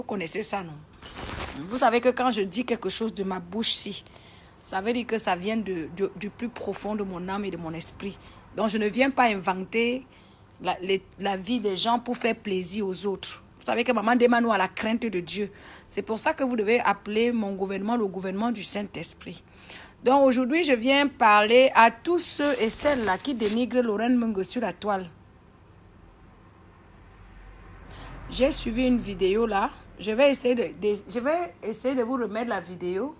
Vous connaissez ça, non? Vous savez que quand je dis quelque chose de ma bouche-ci, ça veut dire que ça vient du plus profond de mon âme et de mon esprit. Donc, je ne viens pas inventer la vie des gens pour faire plaisir aux autres. Vous savez que Maman Demanou a la crainte de Dieu. C'est pour ça que vous devez appeler mon gouvernement le gouvernement du Saint-Esprit. Donc, aujourd'hui, je viens parler à tous ceux et celles-là qui dénigrent Lorraine Mengue sur la toile. J'ai suivi une vidéo là. Je vais essayer de vous remettre la vidéo.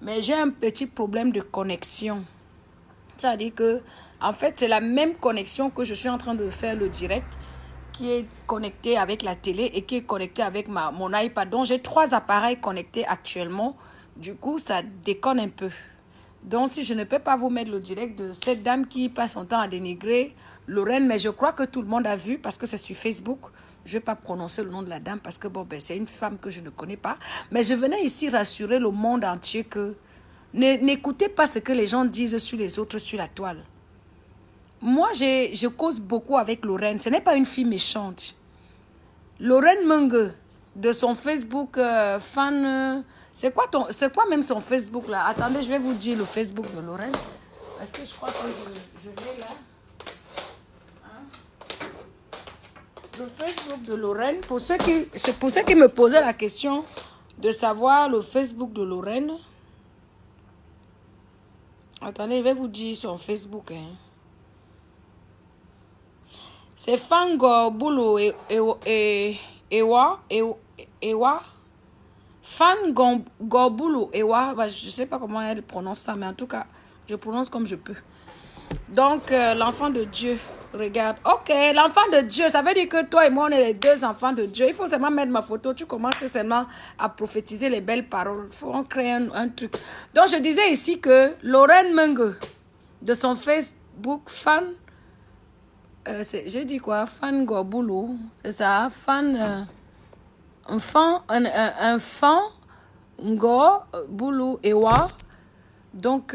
Mais j'ai un petit problème de connexion. C'est-à-dire que, en fait, c'est la même connexion que je suis en train de faire le direct, qui est connecté avec la télé et qui est connecté avec mon iPad. Donc, j'ai 3 appareils connectés actuellement. Du coup, ça déconne un peu. Donc, si je ne peux pas vous mettre le direct de cette dame qui passe son temps à dénigrer Lorraine, mais je crois que tout le monde a vu parce que c'est sur Facebook. Je ne vais pas prononcer le nom de la dame parce que bon, ben, c'est une femme que je ne connais pas. Mais je venais ici rassurer le monde entier que n'écoutez pas ce que les gens disent sur les autres sur la toile. Moi, je cause beaucoup avec Lorraine. Ce n'est pas une fille méchante. Lorraine Mengue, de son Facebook fan... c'est quoi même son Facebook là? Attendez, je vais vous dire le Facebook de Lorraine. Parce que je crois que je l'ai là. Hein? Le Facebook de Lorraine, c'est pour ceux qui me posaient la question de savoir le Facebook de Lorraine. Attendez, je vais vous dire son Facebook. Hein. C'est Fango Boulou Ewa. Fan Goboulou Ewa. Je ne sais pas comment elle prononce ça, mais en tout cas, je prononce comme je peux. Donc, l'enfant de Dieu, regarde. Ok, l'enfant de Dieu, ça veut dire que toi et moi, on est les 2 enfants de Dieu. Il faut seulement mettre ma photo. Tu commences seulement à prophétiser les belles paroles. Il faut créer un truc. Donc, je disais ici que Lorraine Mengue, de son Facebook, fan... je dis quoi? Fan Goboulou, c'est ça? Fan... enfant Goboulou Ewa. Donc,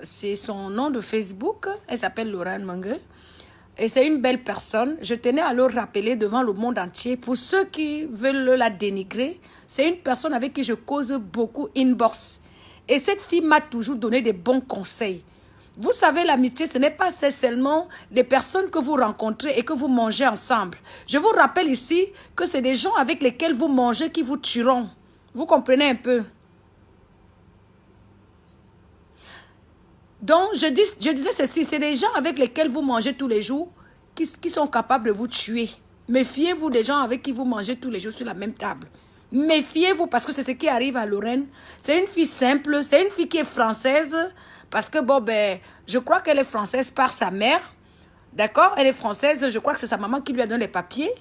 c'est son nom de Facebook. Elle s'appelle Lorraine Mengue. Et c'est une belle personne. Je tenais à le rappeler devant le monde entier. Pour ceux qui veulent la dénigrer, c'est une personne avec qui je cause beaucoup inbox. Et cette fille m'a toujours donné des bons conseils. Vous savez, l'amitié, ce n'est pas seulement des personnes que vous rencontrez et que vous mangez ensemble. Je vous rappelle ici que c'est des gens avec lesquels vous mangez qui vous tueront. Vous comprenez un peu? Donc, je disais ceci, c'est des gens avec lesquels vous mangez tous les jours qui sont capables de vous tuer. Méfiez-vous des gens avec qui vous mangez tous les jours sur la même table. Méfiez-vous parce que c'est ce qui arrive à Lorraine. C'est une fille simple, c'est une fille qui est française parce que, bon, ben, je crois qu'elle est française par sa mère. D'accord? Elle est française, je crois que c'est sa maman qui lui a donné les papiers.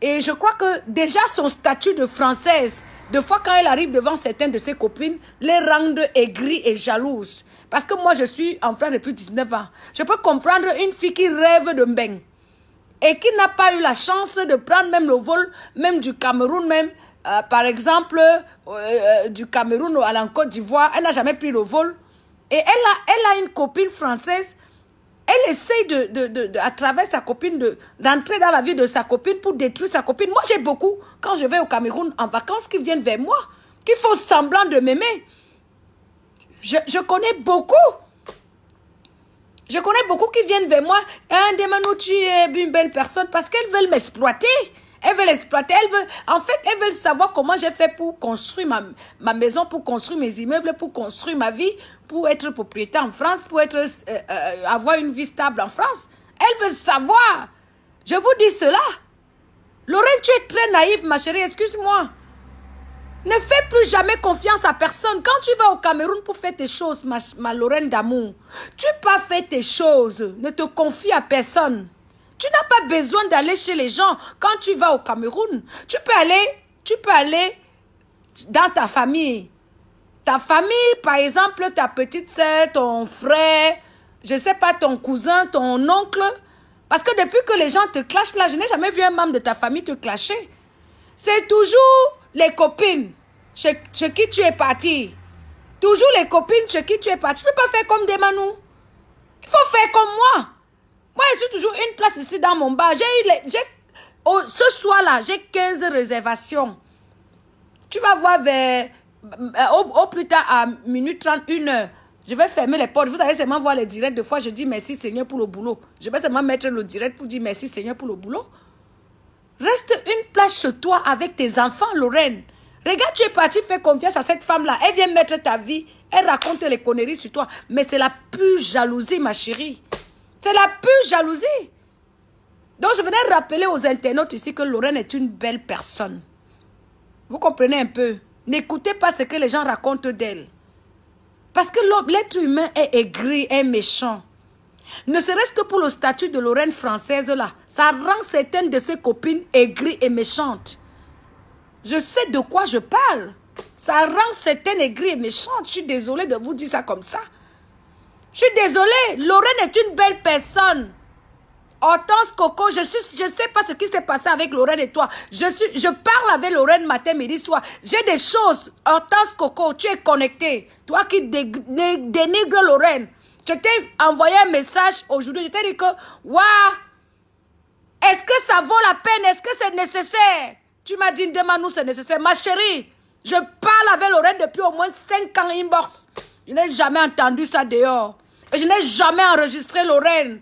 Et je crois que déjà son statut de française, de fois quand elle arrive devant certaines de ses copines, les rendent aigries et jalouses. Parce que moi, je suis en France depuis 19 ans. Je peux comprendre une fille qui rêve de Mbeng et qui n'a pas eu la chance de prendre même le vol, même du Cameroun, même, par exemple, du Cameroun à la Côte d'Ivoire. Elle n'a jamais pris le vol. Et elle a une copine française. Elle essaye à travers sa copine, d'entrer dans la vie de sa copine pour détruire sa copine. Moi, j'ai beaucoup, quand je vais au Cameroun en vacances, qui viennent vers moi, qui font semblant de m'aimer. Je connais beaucoup. Je connais beaucoup qui viennent vers moi. Hein, Demanou, tu es une belle personne parce qu'elles veulent m'exploiter. Elles veulent exploiter. En fait, elles veulent savoir comment j'ai fait pour construire ma maison, pour construire mes immeubles, pour construire ma vie, pour être propriétaire en France, pour avoir une vie stable en France. Elles veulent savoir. Je vous dis cela. Lorraine, tu es très naïve, ma chérie. Excuse-moi. Ne fais plus jamais confiance à personne. Quand tu vas au Cameroun pour faire tes choses, ma Lorraine d'amour, tu peux faire tes choses. Ne te confie à personne. Tu n'as pas besoin d'aller chez les gens quand tu vas au Cameroun. Tu peux aller dans ta famille. Ta famille, par exemple, ta petite sœur, ton frère, je ne sais pas, ton cousin, ton oncle. Parce que depuis que les gens te clashent là, je n'ai jamais vu un membre de ta famille te clasher. C'est toujours les copines chez qui tu es parti. Toujours les copines chez qui tu es parti. Tu ne peux pas faire comme Demanou. Il faut faire comme moi. Moi, je suis toujours une place ici dans mon bar. Ce soir-là, j'ai 15 réservations. Tu vas voir vers, au plus tard à minuit 30, 1h. Je vais fermer les portes. Vous allez seulement voir les directs. De fois, je dis merci Seigneur pour le boulot. Je vais seulement mettre le direct pour dire merci Seigneur pour le boulot. Reste une place chez toi avec tes enfants, Lorraine. Regarde, tu es parti faire confiance à cette femme-là. Elle vient mettre ta vie. Elle raconte les conneries sur toi. Mais c'est la pure jalousie, ma chérie. C'est la pure jalousie. Donc, je venais rappeler aux internautes ici que Lorraine est une belle personne. Vous comprenez un peu? N'écoutez pas ce que les gens racontent d'elle. Parce que l'être humain est aigri, est méchant. Ne serait-ce que pour le statut de Lorraine française là, ça rend certaines de ses copines aigries et méchantes. Je sais de quoi je parle. Ça rend certaines aigries et méchantes. Je suis désolée de vous dire ça comme ça. Je suis désolée. Lorraine est une belle personne. Hortense Coco, je sais pas ce qui s'est passé avec Lorraine et toi. Je parle avec Lorraine matin, midi, soir. J'ai des choses. Hortense Coco, tu es connectée. Toi qui dénigres Lorraine. Je t'ai envoyé un message aujourd'hui. Je t'ai dit que, waouh, est-ce que ça vaut la peine? Est-ce que c'est nécessaire? Tu m'as dit, demande-nous, c'est nécessaire. Ma chérie, je parle avec Lorraine depuis au moins 5 ans inbox. Je n'ai jamais entendu ça dehors. Et je n'ai jamais enregistré Lorraine.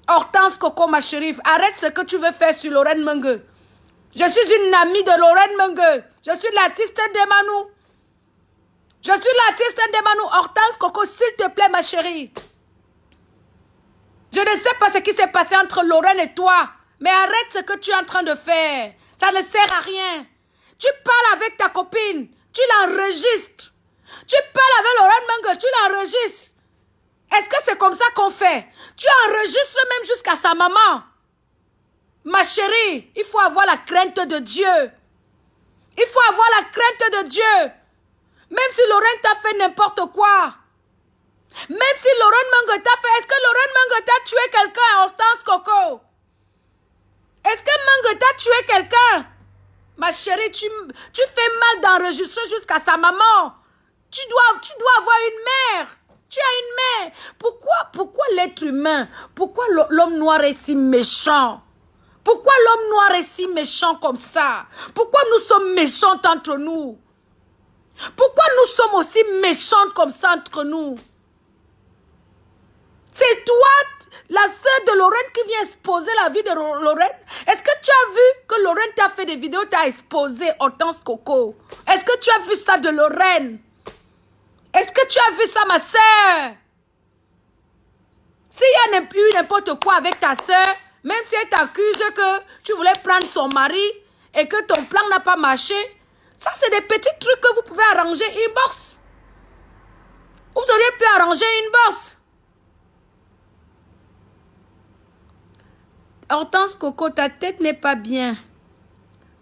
Hortense Coco, ma chérie, arrête ce que tu veux faire sur Lorraine Mengue. Je suis une amie de Lorraine Mengue. Je suis l'artiste d'Emanou. Je suis l'artiste d'Emanou. Hortense Coco, s'il te plaît, ma chérie. Je ne sais pas ce qui s'est passé entre Lorraine et toi. Mais arrête ce que tu es en train de faire. Ça ne sert à rien. Tu parles avec ta copine. Tu l'enregistres. Tu parles avec Lorraine Mengue. Tu l'enregistres. Est-ce que c'est comme ça qu'on fait? Tu enregistres même jusqu'à sa maman. Ma chérie, il faut avoir la crainte de Dieu. Il faut avoir la crainte de Dieu. Même si Lorraine t'a fait n'importe quoi. Même si Lorraine Mengue t'a fait... Est-ce que Lorraine Mengue t'a tué quelqu'un, Hortense Coco? Est-ce que Mengue t'a tué quelqu'un? Ma chérie, tu fais mal d'enregistrer jusqu'à sa maman. Tu dois avoir une mère. Tu as une mère. Pourquoi l'être humain? Pourquoi l'homme noir est si méchant? Pourquoi l'homme noir est si méchant comme ça? Pourquoi nous sommes méchants entre nous? Pourquoi nous sommes aussi méchantes comme ça entre nous? C'est toi, la sœur de Lorraine, qui vient exposer la vie de Lorraine? Est-ce que tu as vu que Lorraine t'a fait des vidéos, t'a exposé Hortense Coco? Est-ce que tu as vu ça de Lorraine? Est-ce que tu as vu ça, ma sœur? S'il y a eu n'importe quoi avec ta sœur, même si elle t'accuse que tu voulais prendre son mari et que ton plan n'a pas marché, ça c'est des petits trucs que vous pouvez arranger inbox. Vous auriez pu arranger inbox. Hortense Coco, ta tête n'est pas bien.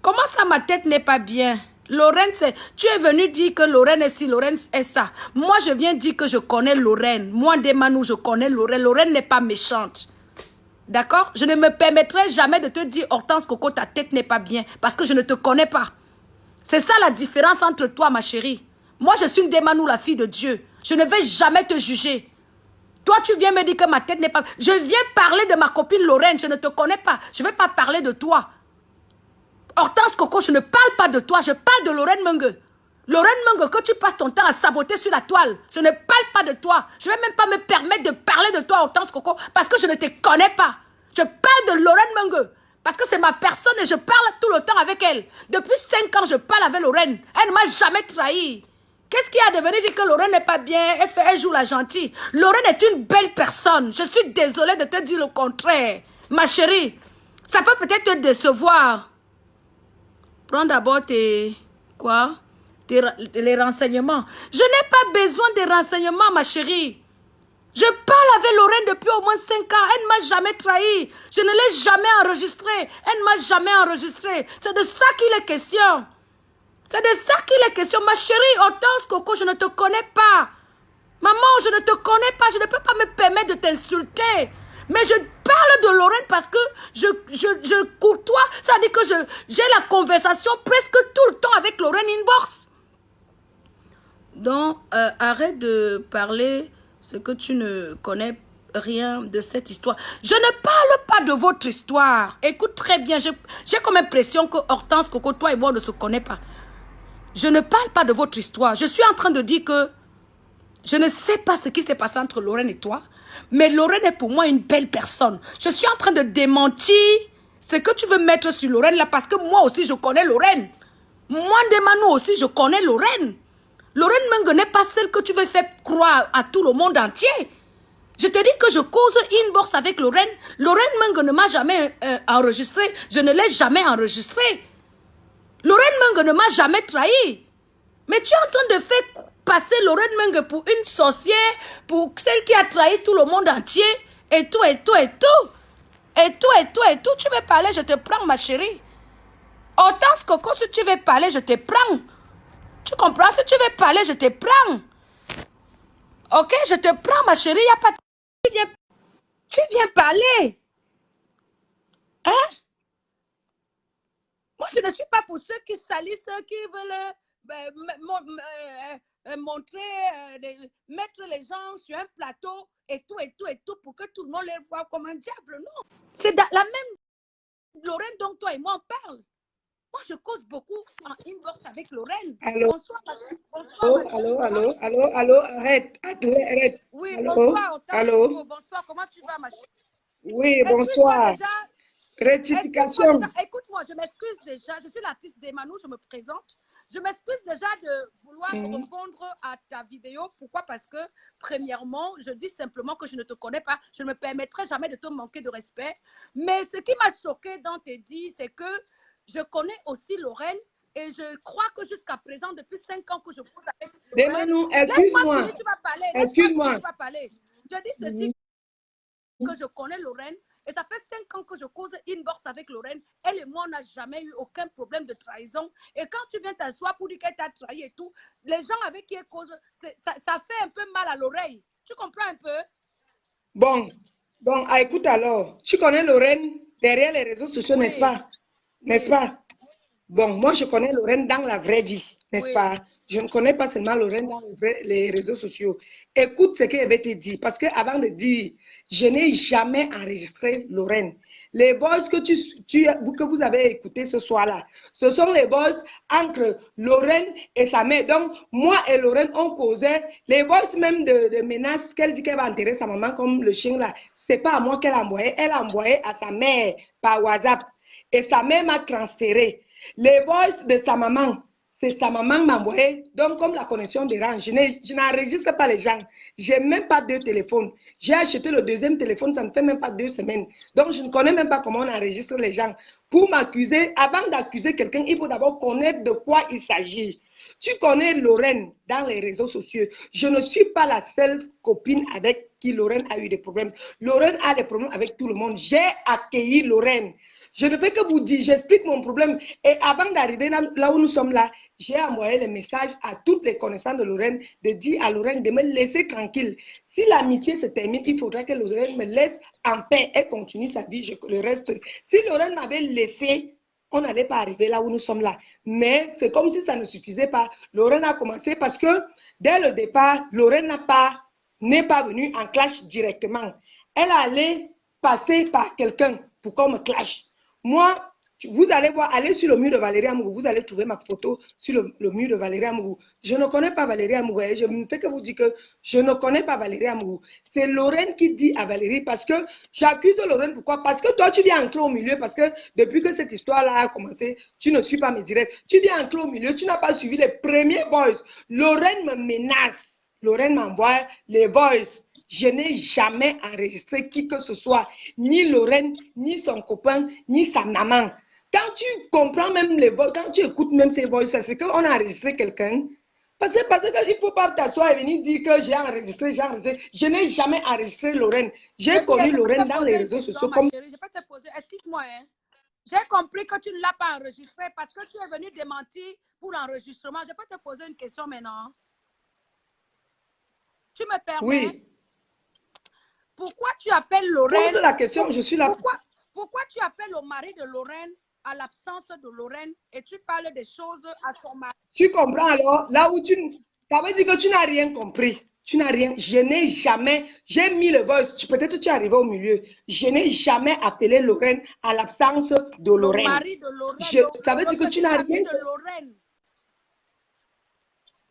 Comment ça, ma tête n'est pas bien? Lorraine, tu es venu dire que Lorraine est ci, Lorraine est ça. Moi, je viens dire que je connais Lorraine. Moi, Demanou, je connais Lorraine. Lorraine n'est pas méchante. D'accord? Je ne me permettrai jamais de te dire, Hortense Coco, ta tête n'est pas bien. Parce que je ne te connais pas. C'est ça la différence entre toi, ma chérie. Moi, je suis une Demanou, la fille de Dieu. Je ne vais jamais te juger. Toi, tu viens me dire que ma tête n'est pas... Je viens parler de ma copine Lorraine. Je ne te connais pas. Je ne vais pas parler de toi. Hortense Coco, je ne parle pas de toi, je parle de Lorraine Mengue. Lorraine Mengue, que tu passes ton temps à saboter sur la toile. Je ne parle pas de toi. Je ne vais même pas me permettre de parler de toi, Hortense Coco, parce que je ne te connais pas. Je parle de Lorraine Mengue, parce que c'est ma personne et je parle tout le temps avec elle. Depuis 5 ans, je parle avec Lorraine. Elle ne m'a jamais trahi. Qu'est-ce qui a devenu dire que Lorraine n'est pas bien? Elle joue la gentille. Lorraine est une belle personne. Je suis désolée de te dire le contraire. Ma chérie, ça peut peut-être te décevoir. Prends d'abord les renseignements. Je n'ai pas besoin des renseignements, ma chérie. Je parle avec Lorraine depuis au moins 5 ans. Elle ne m'a jamais trahi. Je ne l'ai jamais enregistrée. Elle ne m'a jamais enregistrée. C'est de ça qu'il est question. C'est de ça qu'il est question. Ma chérie Hortense Coco, je ne te connais pas. Maman, je ne te connais pas. Je ne peux pas me permettre de t'insulter. Mais je parle de Lorraine parce que je courtois. Ça dit que j'ai la conversation presque tout le temps avec Lorraine inbox. Donc, arrête de parler ce que tu ne connais rien de cette histoire. Je ne parle pas de votre histoire. Écoute très bien. J'ai comme impression que Hortense Coco, toi et moi, on ne se connaît pas. Je ne parle pas de votre histoire. Je suis en train de dire que je ne sais pas ce qui s'est passé entre Lorraine et toi, mais Lorraine est pour moi une belle personne. Je suis en train de démentir ce que tu veux mettre sur Lorraine là, parce que moi aussi je connais Lorraine. Moi, Ndemanu aussi, je connais Lorraine. Lorraine Meng n'est pas celle que tu veux faire croire à tout le monde entier. Je te dis que je cause inbox avec Lorraine. Lorraine Meng ne m'a jamais enregistré. Je ne l'ai jamais enregistré. Lorraine Meng ne m'a jamais trahi. Mais tu es en train de faire passer Lorraine Meng pour une sorcière, pour celle qui a trahi tout le monde entier, et tout, et tout, et tout. Et tout, et tout, et tout. Tu veux parler, je te prends, ma chérie. Hortense Coco, si tu veux parler, je te prends. Tu comprends? Si tu veux parler, je te prends. Ok, je te prends, ma chérie. Y a pas de... Tu viens parler. Hein? Moi, je ne suis pas pour ceux qui salissent, ceux qui veulent montrer, mettre les gens sur un plateau et tout, et tout, et tout, pour que tout le monde les voit comme un diable. Non. C'est la même Lorraine dont toi et moi on parle. Moi, je cause beaucoup en inbox avec Lorraine. Allô? Bonsoir, ma chérie. Bonsoir, ma chérie. Allô, arrête. Oui, Allô? bonsoir, Allô? bonsoir, comment tu vas, ma chérie? Oui, bonsoir. Déjà, Rectification. écoute-moi, je m'excuse déjà, je suis l'artiste d'Emmanuel, je me présente. Je m'excuse déjà de vouloir répondre à ta vidéo. Pourquoi? Parce que, premièrement, je dis simplement que je ne te connais pas. Je ne me permettrai jamais de te manquer de respect. Mais ce qui m'a choqué dans tes dits, c'est que je connais aussi Lorraine et je crois que jusqu'à présent, depuis 5 ans que je pose avec Lorraine... Demanu, Laisse-moi finir, tu vas parler. Excuse-moi. Tu vas parler. Je dis ceci, que je connais Lorraine. Et ça fait 5 ans que je cause inbox avec Lorraine. Elle et moi, on n'a jamais eu aucun problème de trahison. Et quand tu viens t'asseoir pour dire qu'elle t'a trahi et tout, les gens avec qui elle cause, ça fait un peu mal à l'oreille. Tu comprends un peu? Bon, écoute alors. Tu connais Lorraine derrière les réseaux sociaux, n'est-ce pas? N'est-ce pas? Bon, moi, je connais Lorraine dans la vraie vie, n'est-ce pas? Je ne connais pas seulement Lorraine dans les réseaux sociaux. Écoute ce qu'elle avait te dit, parce qu'avant de dire, je n'ai jamais enregistré Lorraine. Les voices que vous avez écoutées ce soir-là, ce sont les voices entre Lorraine et sa mère. Donc, moi et Lorraine, on causait les voices même de menaces qu'elle dit qu'elle va enterrer sa maman comme le chien là. C'est pas à moi qu'elle a envoyé, elle a envoyé à sa mère par WhatsApp. Et sa mère m'a transféré. Les voices de sa maman, c'est sa maman qui m'a envoyé. Donc, comme la connexion dérange, je n'enregistre pas les gens. Je n'ai même pas 2 téléphones. J'ai acheté le 2e téléphone, ça ne fait même pas 2 semaines. Donc, je ne connais même pas comment on enregistre les gens. Pour m'accuser, avant d'accuser quelqu'un, il faut d'abord connaître de quoi il s'agit. Tu connais Lorraine dans les réseaux sociaux. Je ne suis pas la seule copine avec qui Lorraine a eu des problèmes. Lorraine a des problèmes avec tout le monde. J'ai accueilli Lorraine. Je ne fais que vous dire, j'explique mon problème. Et avant d'arriver là où nous sommes là, j'ai envoyé le message à toutes les connaissances de Lorraine, de dire à Lorraine de me laisser tranquille. Si l'amitié se termine, il faudrait que Lorraine me laisse en paix et continue sa vie, le reste. Si Lorraine m'avait laissé, on n'allait pas arriver là où nous sommes là. Mais c'est comme si ça ne suffisait pas. Lorraine a commencé parce que dès le départ, Lorraine n'est pas venue en clash directement. Elle allait passer par quelqu'un pour qu'on me clash. Moi, vous allez voir, allez sur le mur de Valérie Amourou, vous allez trouver ma photo sur le mur de Valérie Amourou. Je ne connais pas Valérie Amourou, je ne fais que vous dire que je ne connais pas Valérie Amourou. C'est Lorraine qui dit à Valérie, parce que j'accuse Lorraine, pourquoi? Parce que toi, tu viens entrer au milieu, parce que depuis que cette histoire-là a commencé, tu ne suis pas mes directs. Tu viens entrer au milieu, tu n'as pas suivi les premiers voices. Lorraine me menace, Lorraine m'envoie les voices. Je n'ai jamais enregistré qui que ce soit, ni Lorraine, ni son copain, ni sa maman. Quand tu comprends même les voix, quand tu écoutes même ces voix, c'est qu'on a enregistré quelqu'un. Parce qu'il ne faut pas t'asseoir et venir dire que j'ai enregistré. Je n'ai jamais enregistré Lorraine. J'ai connu Lorraine dans les réseaux sociaux. Je vais te poser, excuse-moi, hein. J'ai compris que tu ne l'as pas enregistré parce que tu es venu démentir pour l'enregistrement. Je peux te poser une question maintenant. Tu me permets? Oui. Pourquoi tu appelles Lorraine? Pose la question, je suis là. Pourquoi tu appelles le mari de Lorraine à l'absence de Lorraine et tu parles des choses à son mari? Tu comprends alors? Là où ça veut dire que tu n'as rien compris. Tu n'as rien. Je n'ai jamais. J'ai mis le voice. Peut-être tu es arrivé au milieu. Je n'ai jamais appelé Lorraine à l'absence de Lorraine. Le mari de Lorraine. Ça veut dire que tu n'as rien.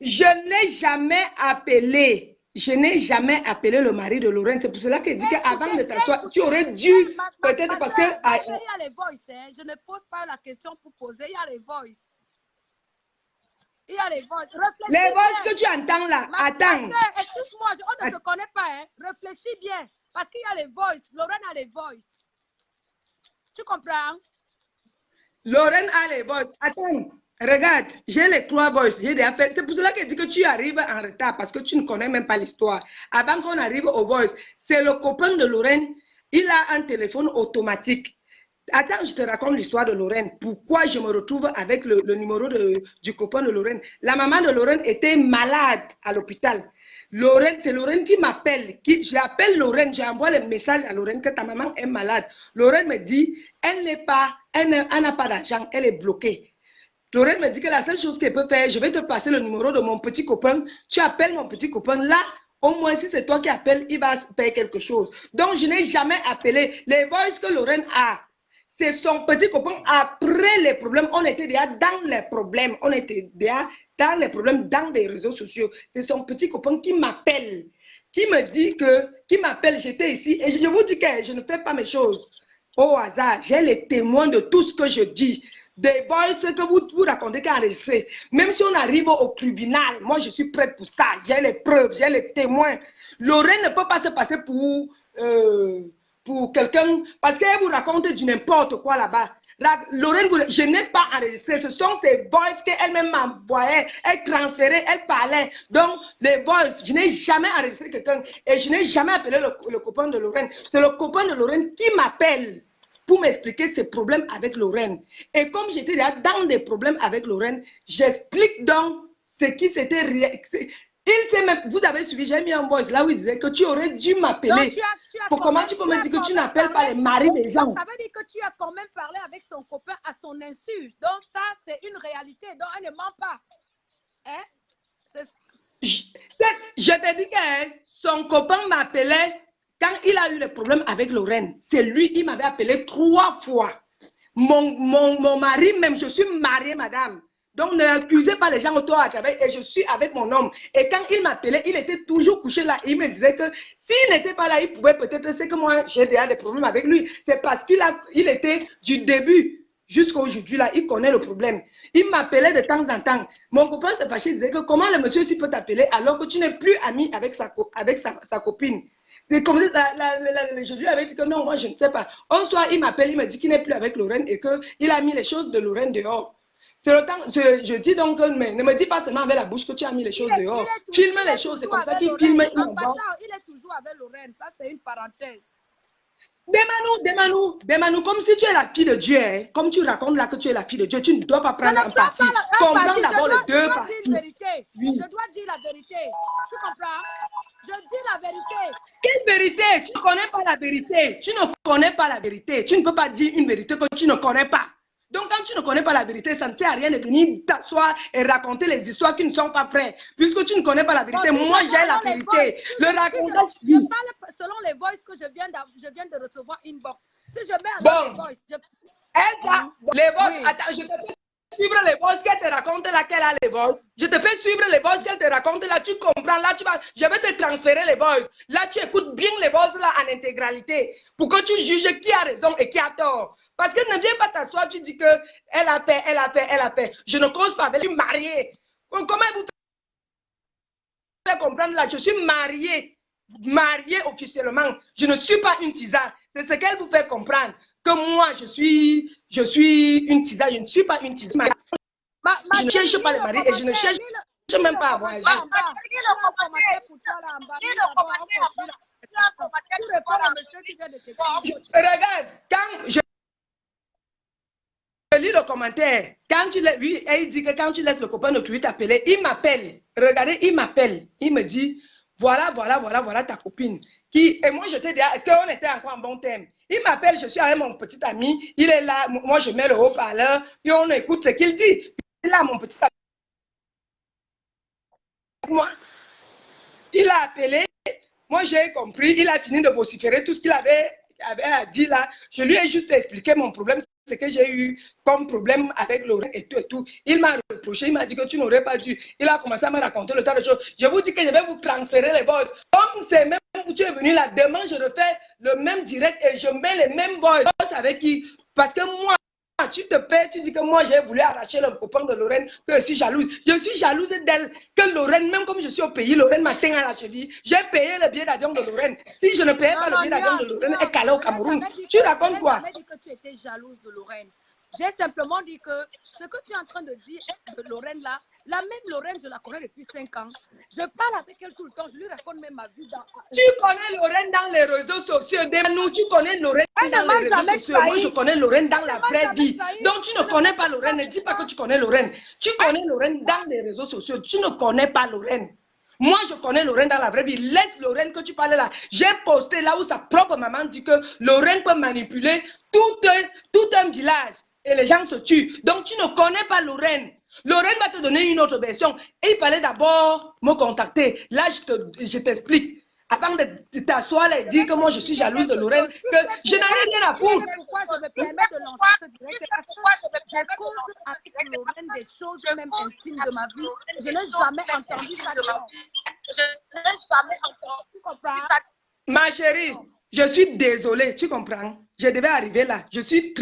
Je n'ai jamais appelé. Je n'ai jamais appelé le mari de Lorraine. C'est pour cela que je dis qu'avant de t'asseoir, tu aurais dû, peut-être parce que... Il y a les voices. Hein. Je ne pose pas la question pour poser. Il y a les voices. Il y a les voices. Les voices que tu entends là, attends. Excuse-moi, on ne se connaît pas. Hein. Réfléchis bien. Parce qu'il y a les voices. Lorraine a les voices. Tu comprends? Lorraine a les voices. Attends. Regarde, j'ai les 3 voices, j'ai déjà fait. C'est pour cela que je dis que tu arrives en retard parce que tu ne connais même pas l'histoire. Avant qu'on arrive aux voices, c'est le copain de Lorraine, il a un téléphone automatique. Attends, je te raconte l'histoire de Lorraine. Pourquoi je me retrouve avec le numéro du copain de Lorraine? La maman de Lorraine était malade à l'hôpital. Lorraine, c'est Lorraine qui m'appelle. J'appelle Lorraine, j'envoie le message à Lorraine que ta maman est malade. Lorraine me dit, elle n'a pas d'argent, elle est bloquée. Lorraine me dit que la seule chose qu'elle peut faire, je vais te passer le numéro de mon petit copain. Tu appelles mon petit copain. Là, au moins, si c'est toi qui appelles, il va payer quelque chose. Donc, je n'ai jamais appelé. Les voices que Lorraine a, c'est son petit copain. Après les problèmes, on était déjà dans les problèmes. On était déjà dans les problèmes dans les réseaux sociaux. C'est son petit copain qui m'appelle, qui me dit que, qui m'appelle, j'étais ici. Et je vous dis que je ne fais pas mes choses au hasard. J'ai les témoins de tout ce que je dis. Des voices que vous racontez qui enregistré. Même si on arrive au tribunal, moi je suis prête pour ça. J'ai les preuves, j'ai les témoins. Lorraine ne peut pas se passer pour quelqu'un parce qu'elle vous raconte du n'importe quoi là-bas. Lorraine, je n'ai pas enregistré. Ce sont ces voices qu'elle-même m'envoyait. Elle transférait, elle parlait. Donc, les voices, je n'ai jamais enregistré quelqu'un et je n'ai jamais appelé le copain de Lorraine. C'est le copain de Lorraine qui m'appelle pour m'expliquer ses problèmes avec Lorraine. Et comme j'étais là dans des problèmes avec Lorraine, j'explique donc ce qui s'était... Il sait même, vous avez suivi, j'ai mis en voice là où il disait que tu aurais dû m'appeler. Comment tu peux me dire que tu n'appelles pas les maris des gens? Ça veut dire que tu as quand même parlé avec son copain à son insu. Donc ça, c'est une réalité. Donc elle ne ment pas. Hein? Je te dis que son copain m'appelait quand il a eu le problème avec Lorraine. C'est lui, il m'avait appelé 3 fois. Mon mari même, je suis mariée, madame. Donc, n'accusez pas les gens autour à travers. Et je suis avec mon homme. Et quand il m'appelait, il était toujours couché là. Il me disait que s'il n'était pas là, il pouvait peut-être... C'est que moi, j'ai déjà des problèmes avec lui. C'est parce qu'il était du début jusqu'à aujourd'hui là. Il connaît le problème. Il m'appelait de temps en temps. Mon copain s'est fâché. Il disait que comment le monsieur aussi peut t'appeler alors que tu n'es plus ami avec sa copine. C'est comme ça, je lui avais dit que non, moi je ne sais pas. Un soir, il m'appelle, il me dit qu'il n'est plus avec Lorraine et qu'il a mis les choses de Lorraine dehors. C'est le temps, je dis donc, mais ne me dis pas seulement avec la bouche que tu as mis les choses dehors. Filme les choses, c'est comme ça qu'il filme. En passant, il est toujours avec Lorraine, ça c'est une parenthèse. Demande-nous, comme si tu es la fille de Dieu, hein. Comme tu racontes là que tu es la fille de Dieu, tu ne dois pas prendre un parti. Comprends d'abord les deux parties. Je dois dire la vérité. Tu comprends? Je dis la vérité. Quelle vérité? Tu ne connais pas la vérité. Tu ne connais pas la vérité. Tu ne peux pas dire une vérité que tu ne connais pas. Donc, quand tu ne connais pas la vérité, ça ne sert à rien de venir t'asseoir et raconter les histoires qui ne sont pas vraies. Puisque tu ne connais pas la vérité, moi j'ai la vérité. Le racontage. Je parle selon les voices que je viens de recevoir inbox. Si je mets dans les voices. Les voices, attends, je te fais suivre les voices qu'elle te raconte là, qu'elle a les voices. Je te fais suivre les voices qu'elle te raconte là, tu comprends là, je vais te transférer les voices. Là, tu écoutes bien les voices là en intégralité pour que tu juges qui a raison et qui a tort. Parce qu'elle ne vient pas t'asseoir, tu dis que elle a fait. Je ne cause pas avec, je suis mariée. Comment vous faites comprendre là, je suis mariée officiellement. Je ne suis pas une tisa. C'est ce qu'elle vous fait comprendre. Que moi, je suis une tisa. Je ne suis pas une tisa. Je ne cherche pas le mari et je ne cherche même pas à voyager. Regarde, quand je lis le commentaire, quand tu laisses, oui, il dit que quand tu laisses le copain de Twitter t'appeler, il m'appelle. Regardez, il m'appelle. Il me dit, voilà ta copine. Et moi, je te dis, est-ce qu'on était encore en bon terme? Il m'appelle, je suis avec mon petit ami, il est là, moi je mets le haut-parleur, puis on écoute ce qu'il dit. Il est là, mon petit ami. Moi, il a appelé, moi j'ai compris, il a fini de vociférer tout ce qu'il avait à dire là. Je lui ai juste expliqué mon problème. ce que j'ai eu comme problème avec Lorraine et tout et tout. Il m'a reproché, il m'a dit que tu n'aurais pas dû. Il a commencé à me raconter le tas de choses. Je vous dis que je vais vous transférer les voices. Comme c'est même où tu es venu là, demain je refais le même direct et je mets les mêmes voices avec qui. Parce que moi, tu te perds, tu dis que moi j'ai voulu arracher le copain de Lorraine, que je suis jalouse. Je suis jalouse d'elle, que Lorraine, même comme je suis au pays, Lorraine m'atteint à la cheville. J'ai payé le billet d'avion de Lorraine. Si je ne payais pas le billet d'avion de Lorraine, elle calait au Cameroun. Tu racontes quoi? Je n'ai jamais dit que tu étais jalouse de Lorraine. J'ai simplement dit que ce que tu es en train de dire de Lorraine là, la même Lorraine, je la connais depuis 5 ans. Je parle avec elle tout le temps. Je lui raconte même ma vie. Tu connais Lorraine dans les réseaux sociaux. Nous, tu connais Lorraine dans les réseaux sociaux. Moi, je connais Lorraine dans la vraie vie. Donc, tu ne connais pas Lorraine. Ne dis pas que tu connais Lorraine. Tu connais Lorraine dans les réseaux sociaux. Tu ne connais pas Lorraine. Moi, je connais Lorraine dans la vraie vie. Laisse Lorraine que tu parles là. J'ai posté là où sa propre maman dit que Lorraine peut manipuler tout un village. Et les gens se tuent. Donc, tu ne connais pas Lorraine. Lorraine va te donner une autre version. Et il fallait d'abord me contacter. Là, je t'explique. Avant de t'asseoir et dire que moi, je suis jalouse de Lorraine, que je n'en ai rien à foutre. Pourquoi je me permets de lancer ce direct? C'est parce que je cause avec Lorraine des choses même intimes de ma vie. Je n'ai jamais entendu ça dehors. Je n'ai jamais entendu ça. Ma chérie, je suis désolée, tu comprends? Je devais arriver là. Je suis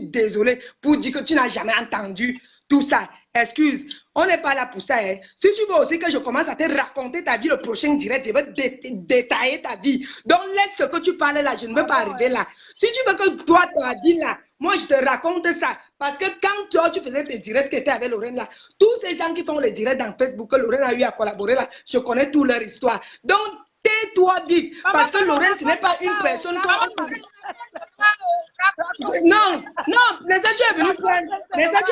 désolée pour dire que tu n'as jamais entendu tout ça. Excuse, on n'est pas là pour ça. Hein. Si tu veux aussi que je commence à te raconter ta vie, le prochain direct, je vais détailler ta vie. Donc laisse ce que tu parles là, je ne veux pas arriver là. Si tu veux que toi, ta vie là, moi je te raconte ça. Parce que quand toi, tu faisais tes directs qui étaient avec Lorraine là, tous ces gens qui font les directs dans Facebook, que Lorraine a eu à collaborer là, je connais toute leur histoire. Donc, tais-toi vite, parce que Lorraine, ce n'est pas une personne comme... Non, Nessa, tu es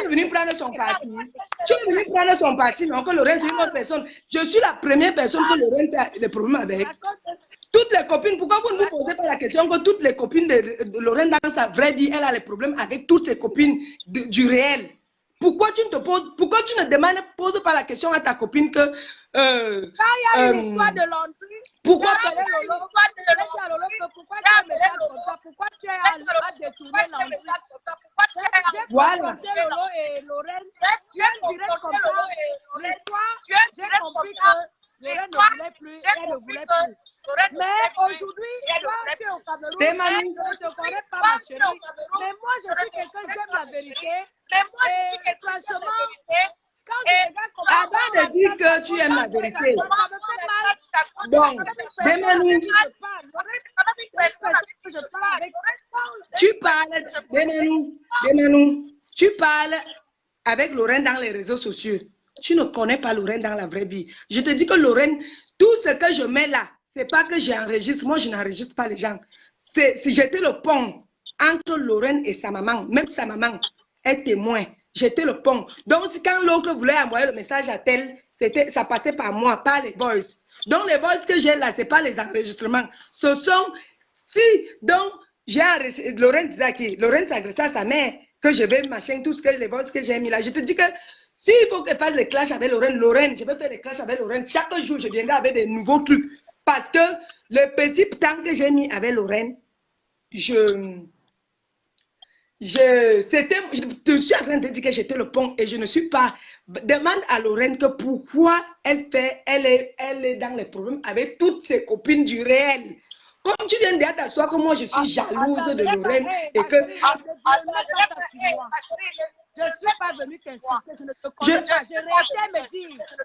venu prendre son parti. Tu es venu prendre son parti, non, que Lorraine, c'est une autre personne. Je suis la première personne que Lorraine fait des problèmes avec. Toutes les copines, pourquoi vous ne vous posez pas la question que toutes les copines de Lorraine, dans sa vraie vie, elle a les problèmes avec toutes ses copines du réel? Pourquoi tu ne poses pas la question à ta copine que... Quand il y a une histoire de l'entrée, pourquoi tu as comme ça? Pourquoi tu as détourné l'entrée? Voilà. Lolo et Lorraine, tu as direct comme ça. L'histoire, j'ai compris que Lorraine ne voulait plus, elle ne voulait plus. Mais aujourd'hui, toi, tu es au Cameroun, je ne te connais pas, ma chérie. Mais moi, je suis quelqu'un, j'aime la vérité. Et franchement, quand je regarde comment... Avant de dire que tu aimes la vérité, donc, Demanou, tu parles avec Lorraine dans les réseaux sociaux. Tu ne connais pas Lorraine dans la vraie vie. Je te dis que Lorraine, tout ce que je mets là, c'est pas que j'enregistre. Moi, je n'enregistre pas les gens. Si j'étais le pont entre Lorraine et sa maman, même sa maman est témoin. J'étais le pont. Donc, quand l'autre voulait envoyer le message à tel, ça passait par moi, pas les voices. Donc, les voices que j'ai là, ce n'est pas les enregistrements. Ce sont, donc, j'ai enregistré, Lorraine disait à qui? Lorraine s'agressait à sa mère, que je vais machin, tout ce que les voices que j'ai mis là. Je te dis que s'il faut que je fasse les clashs avec Lorraine, je vais faire les clashs avec Lorraine. Chaque jour, je viendrai avec des nouveaux trucs. Parce que le petit temps que j'ai mis avec Lorraine, je suis en train de dire que j'étais le pont et je ne suis pas. Demande à Lorraine que pourquoi elle est dans les problèmes avec toutes ses copines du réel. Comme tu viens de t'asseoir que moi je suis jalouse de Lorraine et que... Je ne suis pas venue t'insulter, je ne te connais pas. Je réitère me dire, je ne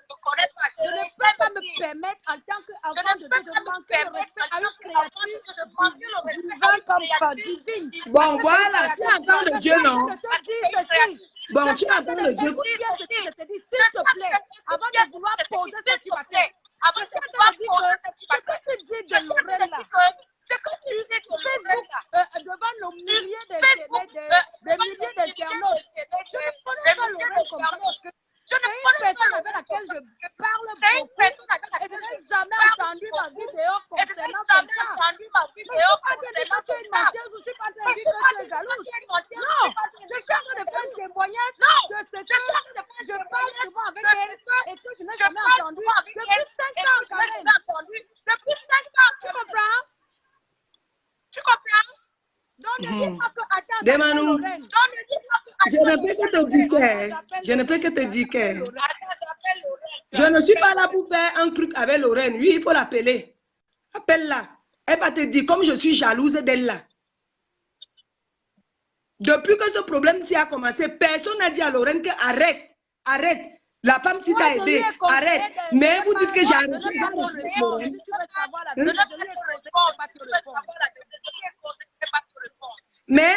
peux pas me permettre en tant qu'enfant de Dieu de manquer le respect à une créature divine. Bon, voilà, tu es enfant de Dieu, non? Je te dis ceci. Bon, tu es enfant de Dieu. Écoute bien ce que je te dis, s'il te plaît, avant de vouloir poser ce que tu m'as fait. Je suis en train de dire que ce que tu dis de Lorraine là, ce que tu dis de Facebook devant nos milliers d'internautes, je ne connais pas Lorraine comme ça parce que c'est une personne avec laquelle je parle beaucoup et je n'ai jamais entendu ma vidéo concernant son cas. Mais je ne suis pas en train de dire que tu es une menteuse ou je suis pas en train de dire que tu es jalouse. Non, je suis en train de faire un témoignage de ce que je parle souvent avec elle et que je n'ai jamais entendu depuis 5 ans quand même. Tu comprends? Donc ne dis pas que attends, Demanou, Lorraine. ne peux que te dire que... Je ne peux que te dire que... Je ne suis pas là pour faire un truc avec Lorraine. Oui, il faut l'appeler. Appelle-la. Elle va te dire, comme je suis jalouse d'elle là. Depuis que ce problème-ci a commencé, personne n'a dit à Lorraine que arrête, arrête. La femme si t'a aidé, arrête. Mais vous dites que j'ai arrêté. Si tu veux savoir la vérité, je lui ai conseillé de pas te répondre. Mais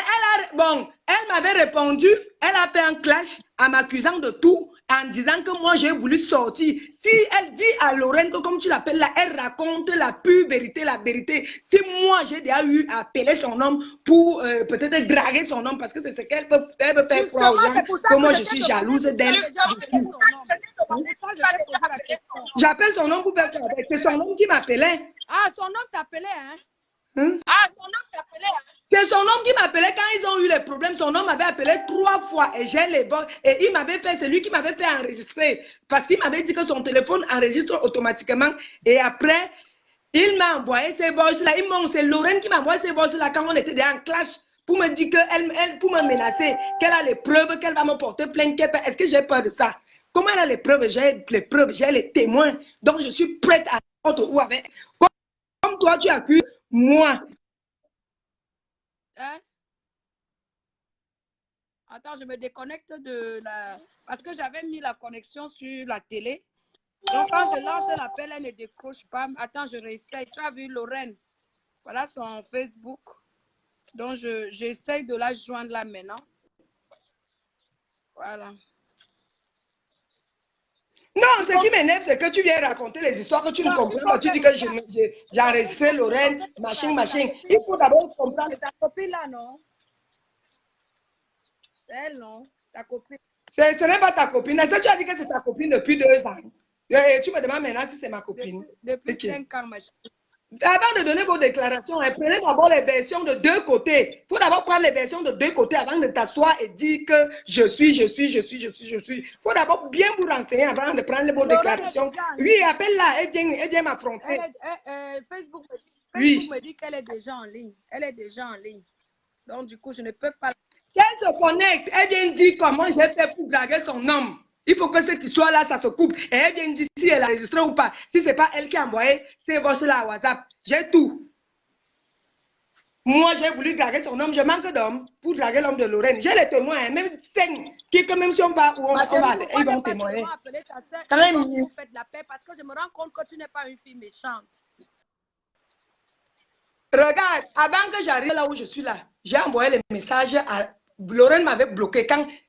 elle m'avait répondu, elle a fait un clash en m'accusant de tout, en disant que moi j'ai voulu sortir. Si elle dit à Lorraine que comme tu l'appelles là, elle raconte la pure vérité, la vérité. Si moi j'ai déjà eu à appeler son homme pour peut-être draguer son homme, parce que c'est ce qu'elle veut faire croire aux gens, que moi je suis jalouse d'elle. J'appelle son homme pour faire quoi avec? C'est son homme qui m'appelait. Ah, son homme t'appelait, hein? C'est son homme qui m'appelait quand ils ont eu les problèmes. Son homme m'avait appelé 3 fois et j'ai les bons. Et il m'avait fait, c'est lui qui m'avait fait enregistrer. Parce qu'il m'avait dit que son téléphone enregistre automatiquement. Et après, il m'a envoyé ces voices-là. C'est Lorraine qui m'a envoyé ces voices-là quand on était déjà en clash. Pour me dire pour me menacer, qu'elle a les preuves, qu'elle va me porter plainte. Est-ce que j'ai peur de ça? Comment elle a les preuves? J'ai les preuves, j'ai les témoins. Donc je suis prête à ou avec. Comme toi, tu accuses moi. Hein? Attends, je me déconnecte de la... Parce que j'avais mis la connexion sur la télé. Donc, quand je lance l'appel, elle ne décroche pas. Attends, je réessaye. Tu as vu Lorraine? Voilà son Facebook. Donc, j'essaye de la joindre là maintenant. Voilà. Non, ce qui m'énerve, c'est que tu viens raconter les histoires que tu ne comprends pas. Tu dis que j'ai enregistré Lorraine, machin. Il faut d'abord comprendre. C'est ta copine là, non? Elle, non? Ta copine. Ce n'est pas ta copine. Est-ce que tu as dit que c'est ta copine depuis 2 ans? Et tu me demandes maintenant si c'est ma copine. Depuis 5 ans, ma chérie. Avant de donner vos déclarations, prenez d'abord les versions de 2 côtés. Il faut d'abord prendre les versions de 2 côtés avant de t'asseoir et dire que je suis. Il faut d'abord bien vous renseigner avant de prendre vos déclarations. Oui, appelle-la, elle vient m'affronter. Facebook me dit qu'elle est déjà en ligne. Elle est déjà en ligne. Donc, du coup, je ne peux pas... Qu'elle se connecte, elle vient dire comment j'ai fait pour draguer son homme. Il faut que cette histoire-là, ça se coupe. Et elle vient dire si elle a enregistré ou pas. Si ce n'est pas elle qui a envoyé ces voix-là à WhatsApp, j'ai tout. Moi, j'ai voulu draguer son homme. Je manque d'hommes pour draguer l'homme de Lorraine. J'ai les témoins, hein, même 5, qui que même si on va où on va aller, ils vont témoigner. Quand même, vous faites la paix parce que je me rends compte que tu n'es pas une fille méchante. Regarde, avant que j'arrive là où je suis là, j'ai envoyé les messages à... Lorraine m'avait bloqué.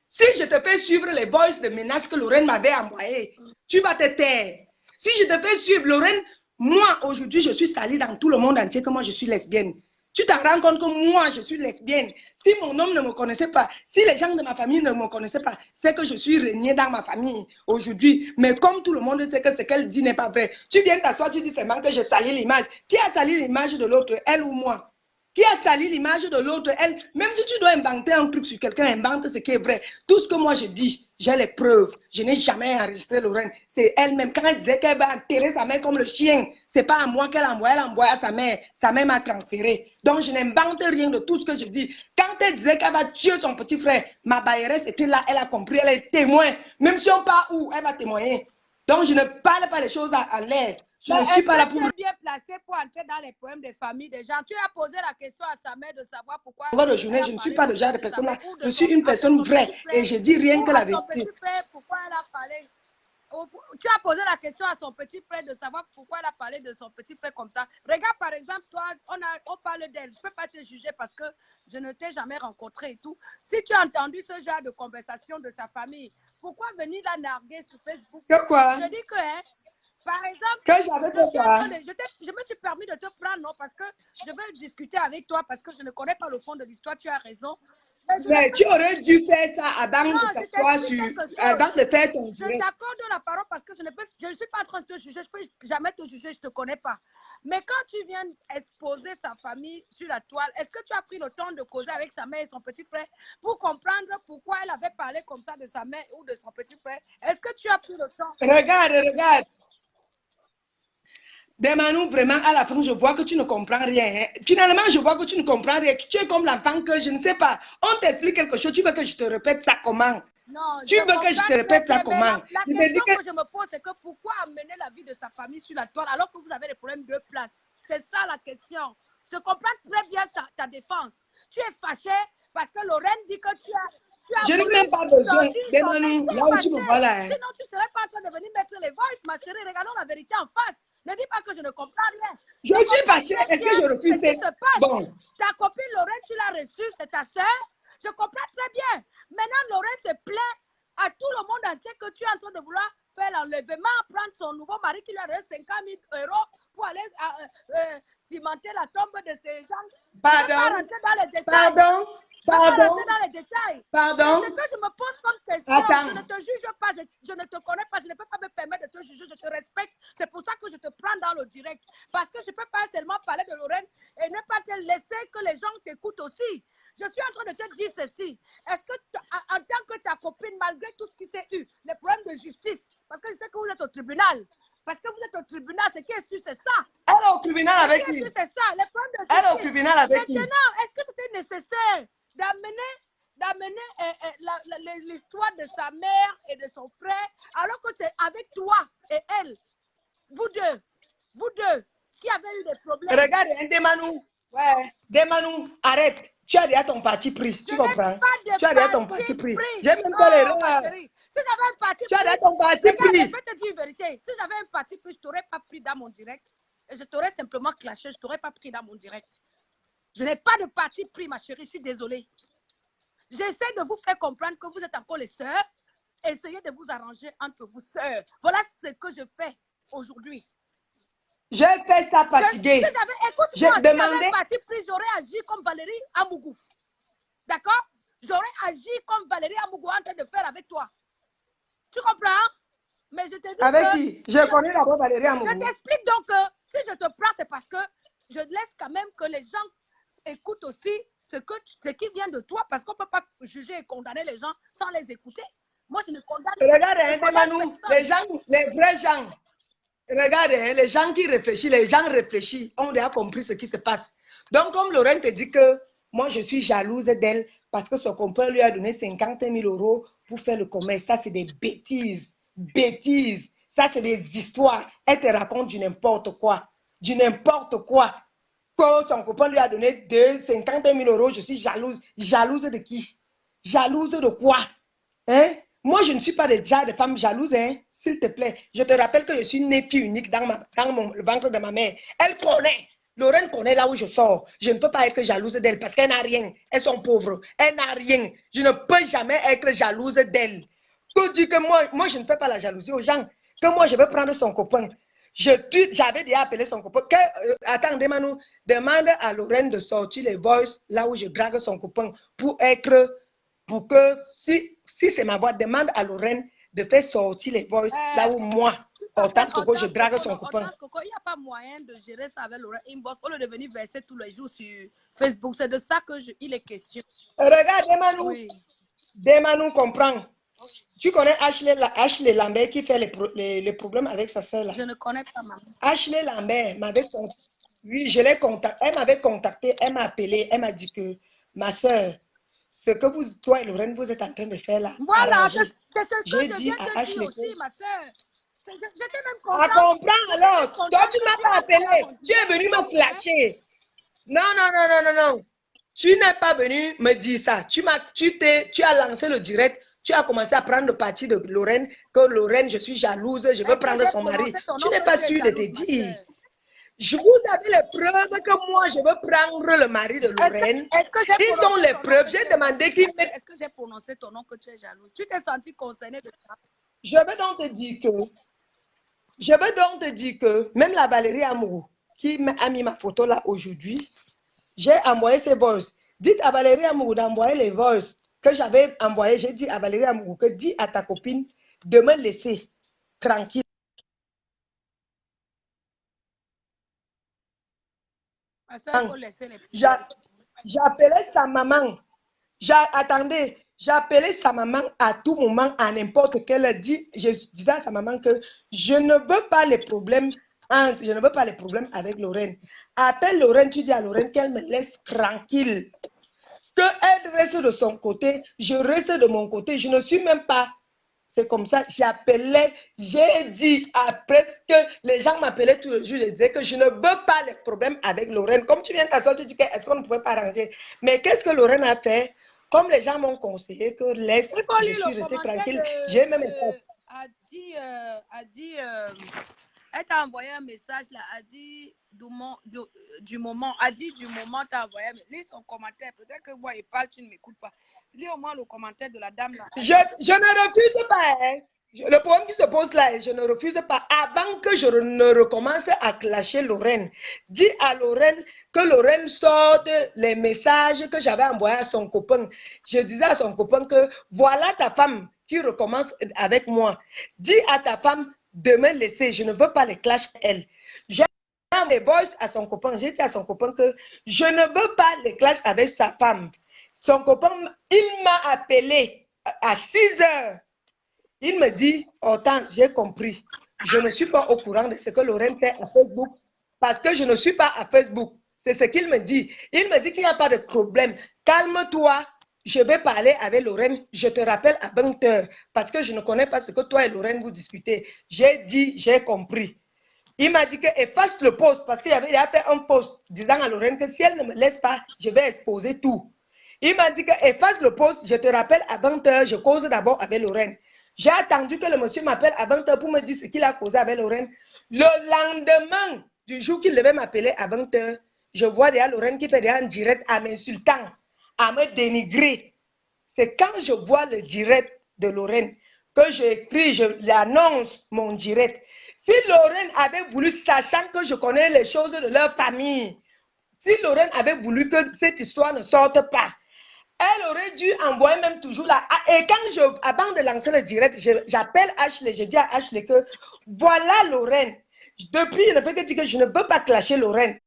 Si je te fais suivre les voices de menaces que Lorraine m'avait envoyées, tu vas te taire. Si je te fais suivre, Lorraine, moi, aujourd'hui, je suis salie dans tout le monde entier que moi, je suis lesbienne. Tu t'en rends compte que moi, je suis lesbienne. Si mon homme ne me connaissait pas, si les gens de ma famille ne me connaissaient pas, c'est que je suis régnée dans ma famille aujourd'hui. Mais comme tout le monde sait que ce qu'elle dit n'est pas vrai, tu viens t'asseoir, tu dis seulement que j'ai sali l'image. Qui a sali l'image de l'autre, elle ou moi? Qui a sali l'image de l'autre, elle? Même si tu dois inventer un truc sur quelqu'un, invente ce qui est vrai. Tout ce que moi je dis, j'ai les preuves. Je n'ai jamais enregistré Lorraine. C'est elle-même. Quand elle disait qu'elle va enterrer sa mère comme le chien, c'est pas à moi qu'elle envoie. Elle envoie à sa mère. Sa mère m'a transféré. Donc je n'invente rien de tout ce que je dis. Quand elle disait qu'elle va tuer son petit frère, ma bailleresse était là. Elle a compris. Elle est témoin. Même si on part où, elle va témoigner. Donc je ne parle pas les choses à l'air. Je ne suis pas là pour... Tu es bien placé pour entrer dans les problèmes des familles des gens. Tu as posé la question à sa mère de savoir pourquoi... Je ne suis pas le genre de personne-là. Je suis une personne vraie et je dis rien que la vérité. Pourquoi elle a parlé? Tu as posé la question à son petit frère de savoir pourquoi elle a parlé de son petit frère comme ça. Regarde, par exemple, toi, on parle d'elle. Je ne peux pas te juger parce que je ne t'ai jamais rencontré et tout. Si tu as entendu ce genre de conversation de sa famille, pourquoi venir la narguer sur Facebook? Que quoi? Je dis que... par exemple, je me suis permis de te prendre, non, parce que je veux discuter avec toi, parce que je ne connais pas le fond de l'histoire, tu as raison. Mais tu aurais dû faire ça avant de faire ton Je t'accorde la parole parce que je ne suis pas en train de te juger, je ne peux jamais te juger, je ne te connais pas. Mais quand tu viens exposer sa famille sur la toile, est-ce que tu as pris le temps de causer avec sa mère et son petit frère pour comprendre pourquoi elle avait parlé comme ça de sa mère ou de son petit frère? Est-ce que tu as pris le temps? Regarde. Desmanou, vraiment, à la fin, je vois que tu ne comprends rien. Hein. Finalement, je vois que tu ne comprends rien. Tu es comme l'enfant que je ne sais pas. On t'explique quelque chose, tu veux que je te répète ça comment? Non, Tu je veux que je comprends te très répète ça bien, mais comment? la Je te dis question que... que je me pose, c'est que pourquoi amener la vie de sa famille sur la toile alors que vous avez des problèmes de place? C'est ça la question. Je comprends très bien ta défense. Tu es fâché parce que Lorraine dit que tu as Je n'ai voulu même pas besoin sortir son mec. Desmanou, Tu es là où tu me vois fâché. là. Hein. Sinon, tu ne serais pas en train de venir mettre les voices, ma chérie. Regardons la vérité en face. Ne dis pas que je ne comprends rien. Je suis comprends fâchée. très Est-ce que bien je ce refuse? qui se passe. Bon. Ta copine Lorraine, tu l'as reçue, c'est ta soeur. Je comprends très bien. Maintenant, Lorraine se plaint à tout le monde entier que tu es en train de vouloir faire l'enlèvement, prendre son nouveau mari qui lui a donné 50 000 euros pour aller cimenter la tombe de ces gens. Pardon. Je ne vais pas rentrer dans les détails. Pardon. Je ne vais pas rentrer dans les détails. Pardon. Mais ce que je me pose comme question, Attends. je ne te juge pas, je ne te connais pas, je ne peux pas me permettre de te juger, je te respecte. C'est pour ça que je te prends dans le direct. Parce que je ne peux pas seulement parler de Lorraine et ne pas te laisser que les gens t'écoutent aussi. Je suis en train de te dire ceci. Est-ce que, en tant que ta copine, malgré tout ce qui s'est eu, les problèmes de justice, parce que je sais que vous êtes au tribunal, parce que vous êtes au tribunal, ce qui est sûr, c'est ça. Elle est au tribunal avec qui? C'est ça, les problèmes de justice. Elle est au tribunal avec qui? Maintenant, est-ce que c'était nécessaire d'amener l'histoire de sa mère et de son frère, alors que c'est avec toi et elle, vous deux, qui avez eu des problèmes? Regarde, Desmanou. Ouais, Desmanou, arrête. Tu as déjà ton parti pris, tu comprends? Tu as déjà ton parti pris. J'ai même pas l'erreur. Si j'avais un parti pris, tu as déjà ton parti pris. Je vais te dire une vérité. Si j'avais un parti pris, je ne t'aurais pas pris dans mon direct. Et je t'aurais simplement clashé, je ne t'aurais pas pris dans mon direct. Je n'ai pas de parti pris, ma chérie, je suis désolée. J'essaie de vous faire comprendre que vous êtes encore les sœurs. Essayez de vous arranger entre vous sœurs. Voilà ce que je fais aujourd'hui. J'ai fait ça fatigué. Écoute-moi, si j'avais un parti pris, j'aurais agi comme Valérie Amougou. D'accord? J'aurais agi comme Valérie Amougou en train de faire avec toi. Tu comprends? Mais je te dis avec qui? Je connais d'abord Valérie Amougou. Je t'explique donc que si je te prends, c'est parce que je laisse quand même que les gens écoutent aussi ce qui vient de toi, parce qu'on ne peut pas juger et condamner les gens sans les écouter. Moi, je ne condamne pas. Regarde, les gens, les vrais gens. Regarde, les gens qui réfléchissent, les gens réfléchissent, ont déjà compris ce qui se passe. Donc, comme Lorraine te dit que moi, je suis jalouse d'elle parce que son compère lui a donné 50 000 euros pour faire le commerce, ça, c'est des bêtises. Bêtises. Ça, c'est des histoires. Elle te raconte du n'importe quoi. Du n'importe quoi. Que son copain lui a donné 50 000 euros, je suis jalouse. Jalouse de qui? Jalouse de quoi? Hein? Moi, je ne suis pas déjà de femme jalouse, hein? S'il te plaît. Je te rappelle que je suis née fille unique dans le ventre de ma mère. Elle connaît. Lorraine connaît là où je sors. Je ne peux pas être jalouse d'elle parce qu'elle n'a rien. Elles sont pauvres. Elle n'a rien. Je ne peux jamais être jalouse d'elle. Tu dis que moi, je ne fais pas la jalousie aux gens. Que moi, je vais prendre son copain. J'avais déjà appelé son copain. Attendez, Manu, demande à Lorraine de sortir les voices là où je drague son copain pour que si c'est ma voix, demande à Lorraine de faire sortir les voices là où moi, Hortense Coco, je drague son copain. Hortense Coco, il n'y a pas moyen de gérer ça avec Lorraine Inbox au lieu de venir verser tous les jours sur Facebook. C'est de ça il est question. Regarde, Desmanou comprend. Tu connais Ashley Lambert qui fait les problèmes avec sa soeur là? Je ne connais pas, maman. Ashley Lambert m'avait contacté. Oui, je l'ai contacté. Elle m'avait contacté, elle m'a appelé, elle m'a dit que ma soeur, ce que toi et Lorraine, vous êtes en train de faire là. Voilà, c'est ce que je viens dit de à dire aussi, ma soeur. J'étais même contente. Ah, comprends alors. Toi, tu ne m'as pas appelé. Tu es venu me flasher. Non. Tu n'es pas venu me dire ça. Tu as lancé le direct. Tu as commencé à prendre le parti de Lorraine. Que Lorraine, je suis jalouse. Je veux prendre son mari. Tu n'es pas sûr de te dire. Vous avez les preuves que moi, je veux prendre le mari de Lorraine. Ils ont les preuves. J'ai demandé qu'ils mettent... Est-ce que j'ai prononcé ton nom que tu es jalouse? Tu t'es senti concernée de ça? Je veux donc te dire que même la Valérie Amourou, qui a mis ma photo là aujourd'hui, j'ai envoyé ses voices. Dites à Valérie Amourou d'envoyer les voices que j'avais envoyées. J'ai dit à Valérie Amourou que dis à ta copine de me laisser tranquille. J'appelais sa maman. Attendez, j'appelais sa maman à tout moment, à n'importe quelle heure. Je disais à sa maman que je ne veux pas les problèmes Je ne veux pas les problèmes avec Lorraine. Appelle Lorraine, tu dis à Lorraine qu'elle me laisse tranquille. Qu'elle reste de son côté, je reste de mon côté. Je ne suis même pas... C'est comme ça, j'appelais, j'ai dit après que les gens m'appelaient tous les jours, je disais que je ne veux pas les problèmes avec Lorraine. Comme tu viens de t'asseoir, tu dis est-ce qu'on ne pouvait pas arranger? Mais qu'est-ce que Lorraine a fait? Comme les gens m'ont conseillé que laisse, je suis restée tranquille. J'ai même... Elle t'a envoyé un message là, a dit du moment, t'as envoyé, lis son commentaire, peut-être que moi il parle, tu ne m'écoutes pas. Lis au moins le commentaire de la dame là. Je ne refuse pas, hein. Le problème qui se pose là, je ne refuse pas. Avant que je ne recommence à clasher Lorraine, dis à Lorraine que Lorraine sorte les messages que j'avais envoyés à son copain. Je disais à son copain que voilà ta femme qui recommence avec moi. Dis à ta femme de me laisser. Je ne veux pas les clashs elle. J'ai envoyé mes voices à son copain. J'ai dit à son copain que je ne veux pas les clashs avec sa femme. Son copain, il m'a appelé à 6 heures. Il me dit, Hortense, j'ai compris. Je ne suis pas au courant de ce que Lorraine fait à Facebook parce que je ne suis pas à Facebook. C'est ce qu'il me dit. Il me dit qu'il n'y a pas de problème. Calme-toi. Je vais parler avec Lorraine. Je te rappelle à 20 h parce que je ne connais pas ce que toi et Lorraine vous discutez. J'ai dit, j'ai compris. Il m'a dit qu'efface le post parce qu'il avait fait un post disant à Lorraine que si elle ne me laisse pas, je vais exposer tout. Il m'a dit qu'efface le post, je te rappelle à 20 h, je cause d'abord avec Lorraine. J'ai attendu que le monsieur m'appelle à 20 h pour me dire ce qu'il a causé avec Lorraine. Le lendemain du jour qu'il devait m'appeler à 20 h, je vois déjà Lorraine qui fait déjà un direct en m'insultant, à me dénigrer. C'est quand je vois le direct de Lorraine que j'écris, je l'annonce mon direct. Si Lorraine avait voulu, sachant que je connais les choses de leur famille, si Lorraine avait voulu que cette histoire ne sorte pas, elle aurait dû envoyer même toujours là. Et quand avant de lancer le direct, j'appelle Ashley, je dis à Ashley que voilà Lorraine. Depuis, je ne peux que dire que je ne peux pas clasher Lorraine.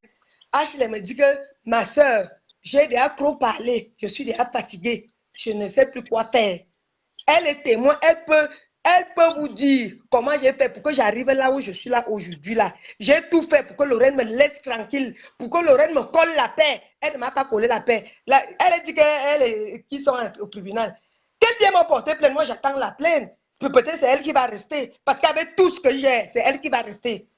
Ashley me dit que ma soeur, j'ai déjà trop parlé, je suis déjà fatiguée, je ne sais plus quoi faire. Elle est témoin, elle peut vous dire comment j'ai fait pour que j'arrive là où je suis là aujourd'hui. J'ai tout fait pour que Lorraine me laisse tranquille, pour que Lorraine me colle la paix. Elle ne m'a pas collé la paix. Là, elle a dit qu'ils sont au tribunal. Qu'elle vient me porter plainte, moi j'attends la plainte. Peut-être c'est elle qui va rester. Parce qu'avec tout ce que j'ai, c'est elle qui va rester.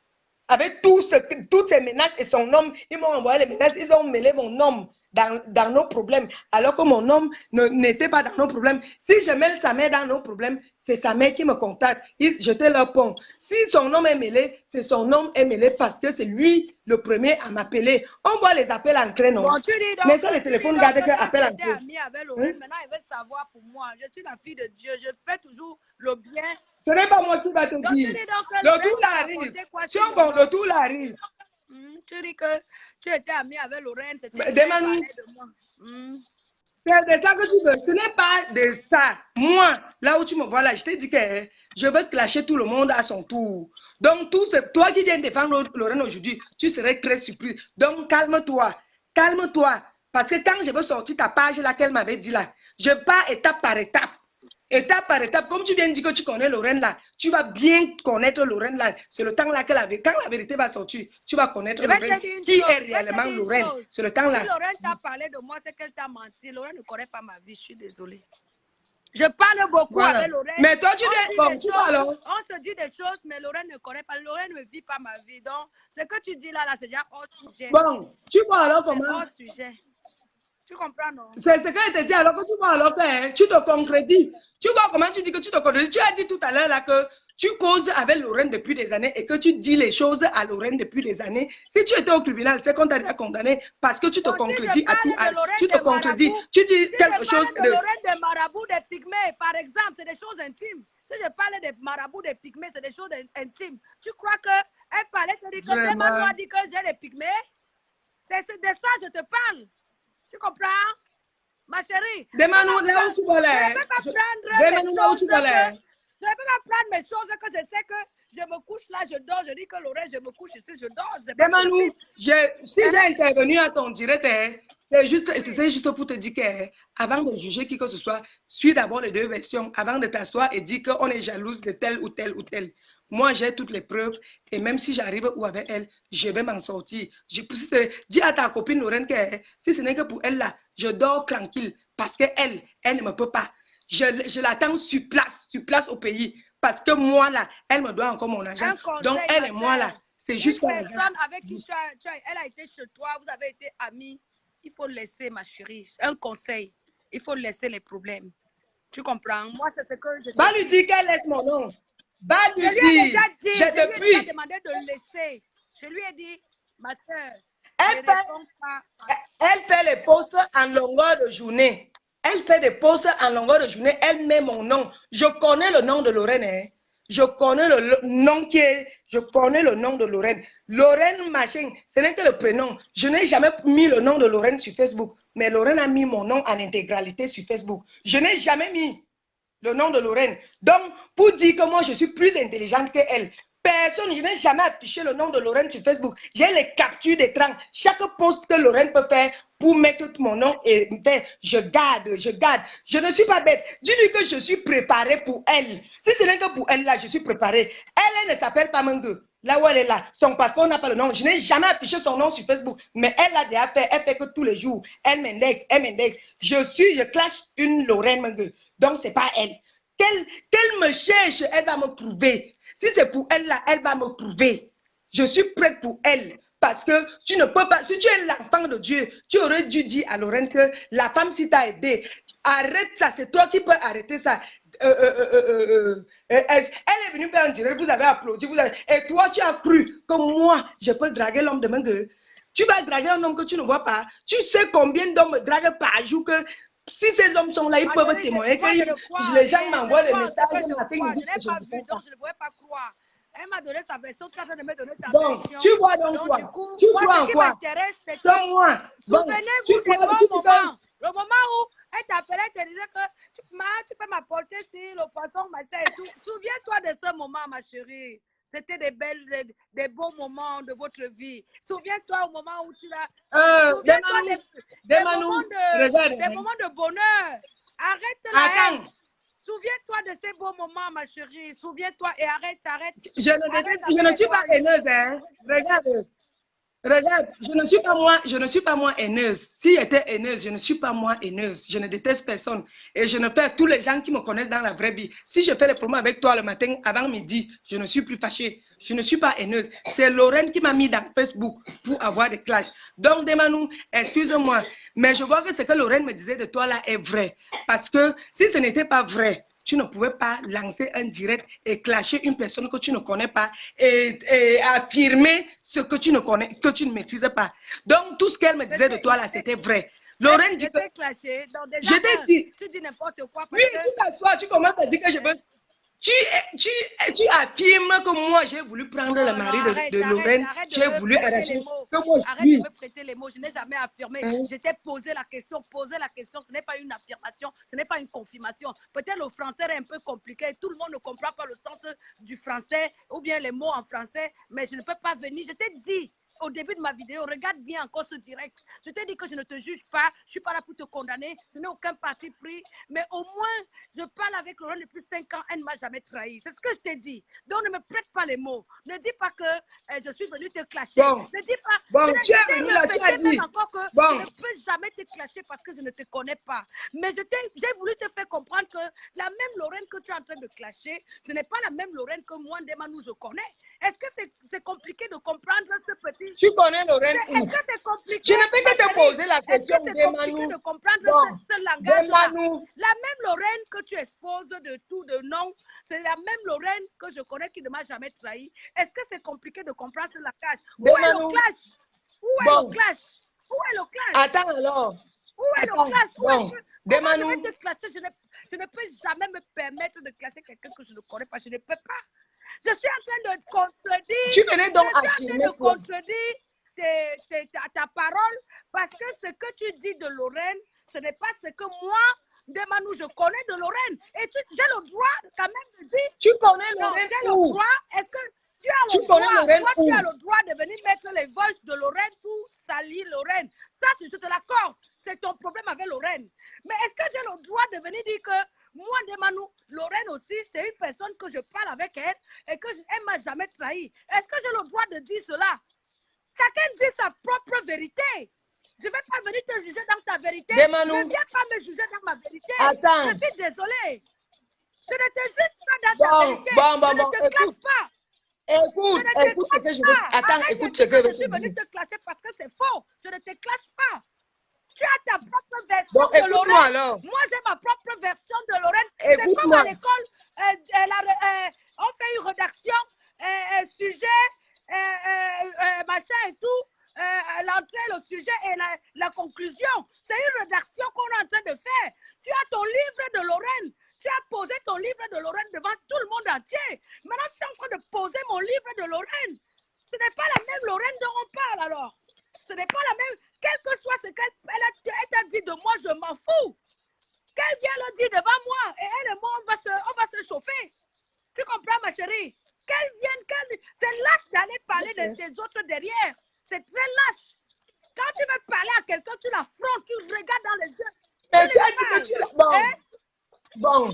Avec toutes ces menaces et son homme, ils m'ont envoyé les menaces, ils ont mêlé mon homme dans nos problèmes, alors que mon homme n'était pas dans nos problèmes. Si je mêle sa mère dans nos problèmes, c'est sa mère qui me contacte. Ils jetaient leur pont. Si son homme est mêlé, c'est son homme est mêlé parce que c'est lui le premier à m'appeler. On voit les appels en clé, non? Bon, tu dis donc, mais ça, les téléphones gardent que appel en clé. Amie avec Lorraine, maintenant, il veut savoir pour moi. Je suis la fille de Dieu, je fais toujours le bien. Ce n'est pas moi qui va te Donc, dire. Le tout l'arrive. Si on bon, le tout l'arrive. Tu dis que tu étais amie avec Lorraine, c'était Demande-nous. de moi. C'est de ça que tu veux. Ce n'est pas de ça. Moi, là où tu me vois là, je t'ai dit que je veux clasher tout le monde à son tour. Donc, toi qui viens défendre Lorraine aujourd'hui, tu serais très surpris. Donc, calme-toi. Calme-toi. Parce que quand je veux sortir ta page là qu'elle m'avait dit là, je pars étape par étape. Étape par étape, comme tu viens de dire que tu connais Lorraine là, tu vas bien connaître Lorraine là. C'est le temps là quand la vérité va sortir, tu vas connaître Lorraine. Qui est réellement Lorraine? C'est le temps là. Si Lorraine t'a parlé de moi, c'est qu'elle t'a menti. Lorraine ne connaît pas ma vie, je suis désolée. Je parle beaucoup avec Lorraine. Mais toi, tu dis, bon, tu vois alors. On se dit des choses, mais Lorraine ne connaît pas. Lorraine ne vit pas ma vie. Donc, ce que tu dis là, c'est déjà hors sujet. Bon, tu vois alors comment? Hors sujet. Tu comprends, non? C'est ce qu'elle te dit alors que tu vois alors que tu te concrétises. Tu vois comment tu dis que tu te concrétises. Tu as dit tout à l'heure là que tu causes avec Lorraine depuis des années et que tu dis les choses à Lorraine depuis des années. Si tu étais au tribunal, c'est qu'on t'a déjà condamné parce que tu te concrétises à tout. Tu te concrétises. Tu dis quelque chose de Lorraine des marabouts des pygmées, par exemple, c'est des choses intimes. Si je parlais des marabouts des pygmées, c'est des choses intimes. Tu crois qu'elle parlait, tu dis que Demano a dit que j'ai les pygmées? C'est de ça que je te parle. Tu comprends? Ma chérie. Demande-nous là où tu vas là. Je ne peux pas prendre mes choses que je sais que je me couche là, je dors, je dis que Lorraine, je me couche ici, je dors. Demande-nous, si j'ai intervenu à ton direct, C'était juste pour te dire que avant de juger qui que ce soit, suis d'abord les deux versions avant de t'asseoir et dire qu'on est jalouse de telle ou telle ou telle. Moi, j'ai toutes les preuves et même si j'arrive où avec elle, je vais m'en sortir. Dis à ta copine Lorraine que si ce n'est que pour elle là, je dors tranquille parce qu'elle, elle ne me peut pas. Je l'attends sur place au pays parce que moi là, elle me doit encore mon argent. Donc elle et moi là, c'est juste une personne avec qui elle a été chez toi, vous avez été amis. Il faut laisser, ma chérie. Un conseil. Il faut laisser les problèmes. Tu comprends? Moi, c'est ce que je Va lui dire qu'elle laisse mon nom. Va lui dire. Je lui ai déjà dit. Je lui ai déjà demandé de laisser. Je lui ai dit, ma soeur, elle fait les posts en longueur de journée. Elle fait des posts en longueur de journée. Elle met mon nom. Je connais le nom de Lorraine. Hein. Je connais le nom je connais le nom de Lorraine. Lorraine machin, ce n'est que le prénom. Je n'ai jamais mis le nom de Lorraine sur Facebook. Mais Lorraine a mis mon nom en intégralité sur Facebook. Je n'ai jamais mis le nom de Lorraine. Donc, pour dire que moi, je suis plus intelligente qu'elle, personne, je n'ai jamais affiché le nom de Lorraine sur Facebook. J'ai les captures d'écran. Chaque post que Lorraine peut faire pour mettre mon nom et je garde. Je ne suis pas bête. Dis-lui que je suis préparée pour elle. Si ce n'est que pour elle, là, je suis préparée. Elle ne s'appelle pas Mangue. Là où elle est là, son passeport n'a pas le nom. Je n'ai jamais affiché son nom sur Facebook. Mais elle l'a déjà fait. Elle fait que tous les jours. Elle m'indexe. Je clash une Lorraine Mangue. Donc, ce n'est pas elle. Qu'elle me cherche, elle va me trouver. Si c'est pour elle là, elle va me trouver. Je suis prête pour elle. Parce que tu ne peux pas, si tu es l'enfant de Dieu, tu aurais dû dire à Lorraine que la femme si t'a aidé, arrête ça, c'est toi qui peux arrêter ça. Elle est venue faire un direct, vous avez applaudi, et toi tu as cru que moi, je peux draguer l'homme de Mengue. Tu vas draguer un homme que tu ne vois pas. Tu sais combien d'hommes me draguent par jour que si ces hommes sont là, ils peuvent témoigner que les gens m'envoient des messages. Je n'ai pas vu, donc je ne pouvais pas croire. Elle m'a donné sa version, tu as de me donner ta version. Tu vois donc quoi? Tu crois en quoi? Souvenez-vous des bons moments. Le moment où elle t'appelait, elle te disait que tu peux m'apporter si le poisson, machin et tout. Souviens-toi de ce moment, ma chérie. C'était des bons moments de votre vie. Souviens-toi au moment où tu l'as... Souviens-toi des moments de bonheur. Arrête là. Souviens-toi de ces beaux moments, ma chérie. Souviens-toi et arrête. Je ne suis pas haineuse, hein. Regarde, je ne suis pas moi haineuse. Si j'étais haineuse, je ne suis pas moi haineuse. Je ne déteste personne. Et je ne fais tous les gens qui me connaissent dans la vraie vie. Si je fais les promos avec toi le matin avant midi, je ne suis plus fâchée. Je ne suis pas haineuse. C'est Lorraine qui m'a mis dans Facebook pour avoir des clashs. Donc, Demanou, excuse-moi, mais je vois que ce que Lorraine me disait de toi là est vrai. Parce que si ce n'était pas vrai, tu ne pouvais pas lancer un direct et clasher une personne que tu ne connais pas et affirmer ce que tu ne connais, que tu ne maîtrises pas. Donc, tout ce qu'elle me disait de toi là, c'était vrai. Lorraine dit que... Je t'ai dit... Tu dis n'importe quoi. Oui, tu t'assois, tu commences à dire que je veux... Tu affirmes que moi, j'ai voulu prendre le mari de Lorraine, j'ai voulu arracher. Arrête de me prêter les mots, je n'ai jamais affirmé. Je t'ai posé la question, ce n'est pas une affirmation, ce n'est pas une confirmation. Peut-être le français est un peu compliqué, tout le monde ne comprend pas le sens du français ou bien les mots en français, mais je ne peux pas venir. Je t'ai dit au début de ma vidéo, regarde bien encore ce direct. Je t'ai dit que je ne te juge pas, je ne suis pas là pour te condamner, ce n'est aucun parti pris, mais au moins, je parle avec Lorraine depuis 5 ans, elle ne m'a jamais trahi. C'est ce que je t'ai dit. Donc, ne me prête pas les mots. Ne dis pas que je suis venue te clasher. Ne dis pas, tu es venu là, tu as dit. Encore que je ne peux jamais te clasher parce que je ne te connais pas. Mais j'ai voulu te faire comprendre que la même Lorraine que tu es en train de clasher, ce n'est pas la même Lorraine que moi, Demanou, je connais. Est-ce que c'est compliqué de comprendre ce petit... Tu connais Lorraine? Est-ce que c'est compliqué? Je ne peux que te poser la question, Est-ce que c'est compliqué de comprendre ce langage-là? La même Lorraine que tu exposes de tout, de nom, c'est la même Lorraine que je connais qui ne m'a jamais trahi. Est-ce que c'est compliqué de comprendre ce langage? Où est le clash? Où est le clash? Où est le clash? Attends alors. Où est le clash? Comment je vais te clasher? Je ne peux jamais me permettre de clasher quelqu'un que je ne connais pas. Je ne peux pas. Je suis en train de contredire. Tu venais donc ta parole parce que ce que tu dis de Lorraine, ce n'est pas ce que moi, Demanou, je connais de Lorraine. Et j'ai le droit quand même de dire. Tu connais Lorraine? Non, j'ai le droit. Est-ce que tu as le droit? Toi, tu as le droit de venir mettre les voices de Lorraine pour salir Lorraine. Ça, je te l'accorde. C'est ton problème avec Lorraine. Mais est-ce que j'ai le droit de venir dire que moi, Demanou, Lorraine aussi, c'est une personne que je parle avec elle et qu'elle ne m'a jamais trahi. Est-ce que j'ai le droit de dire cela? Chacun dit sa propre vérité. Je ne vais pas venir te juger dans ta vérité. Demanou. Ne viens pas me juger dans ma vérité. Attends. Je suis désolée. Je ne te juge pas dans ta vérité. Je ne te classe pas. Écoute ce que je veux. Attends, écoute ce que je suis venue te clasher parce que c'est faux. Je ne te classe pas. Tu as ta propre version bon, de Lorraine. Alors. Moi, j'ai ma propre version de Lorraine. C'est comme à l'école, on fait une rédaction, sujet, machin et tout, l'entrée, le sujet et la conclusion. C'est une rédaction qu'on est en train de faire. Tu as ton livre de Lorraine. Tu as posé ton livre de Lorraine devant tout le monde entier. Maintenant, je suis en train de poser mon livre de Lorraine. Ce n'est pas la même Lorraine dont on parle alors. Ce n'est pas la même. Quel que soit ce qu'elle t'a dit de moi, je m'en fous. Qu'elle vienne le dire devant moi et elle et moi, on va se chauffer. Tu comprends, ma chérie? Qu'elle vienne, c'est lâche d'aller parler de tes autres derrière. C'est très lâche. Quand tu veux parler à quelqu'un, tu l'affrontes, tu le regardes dans les yeux. Mais tu as dit que tu l'as. Bon,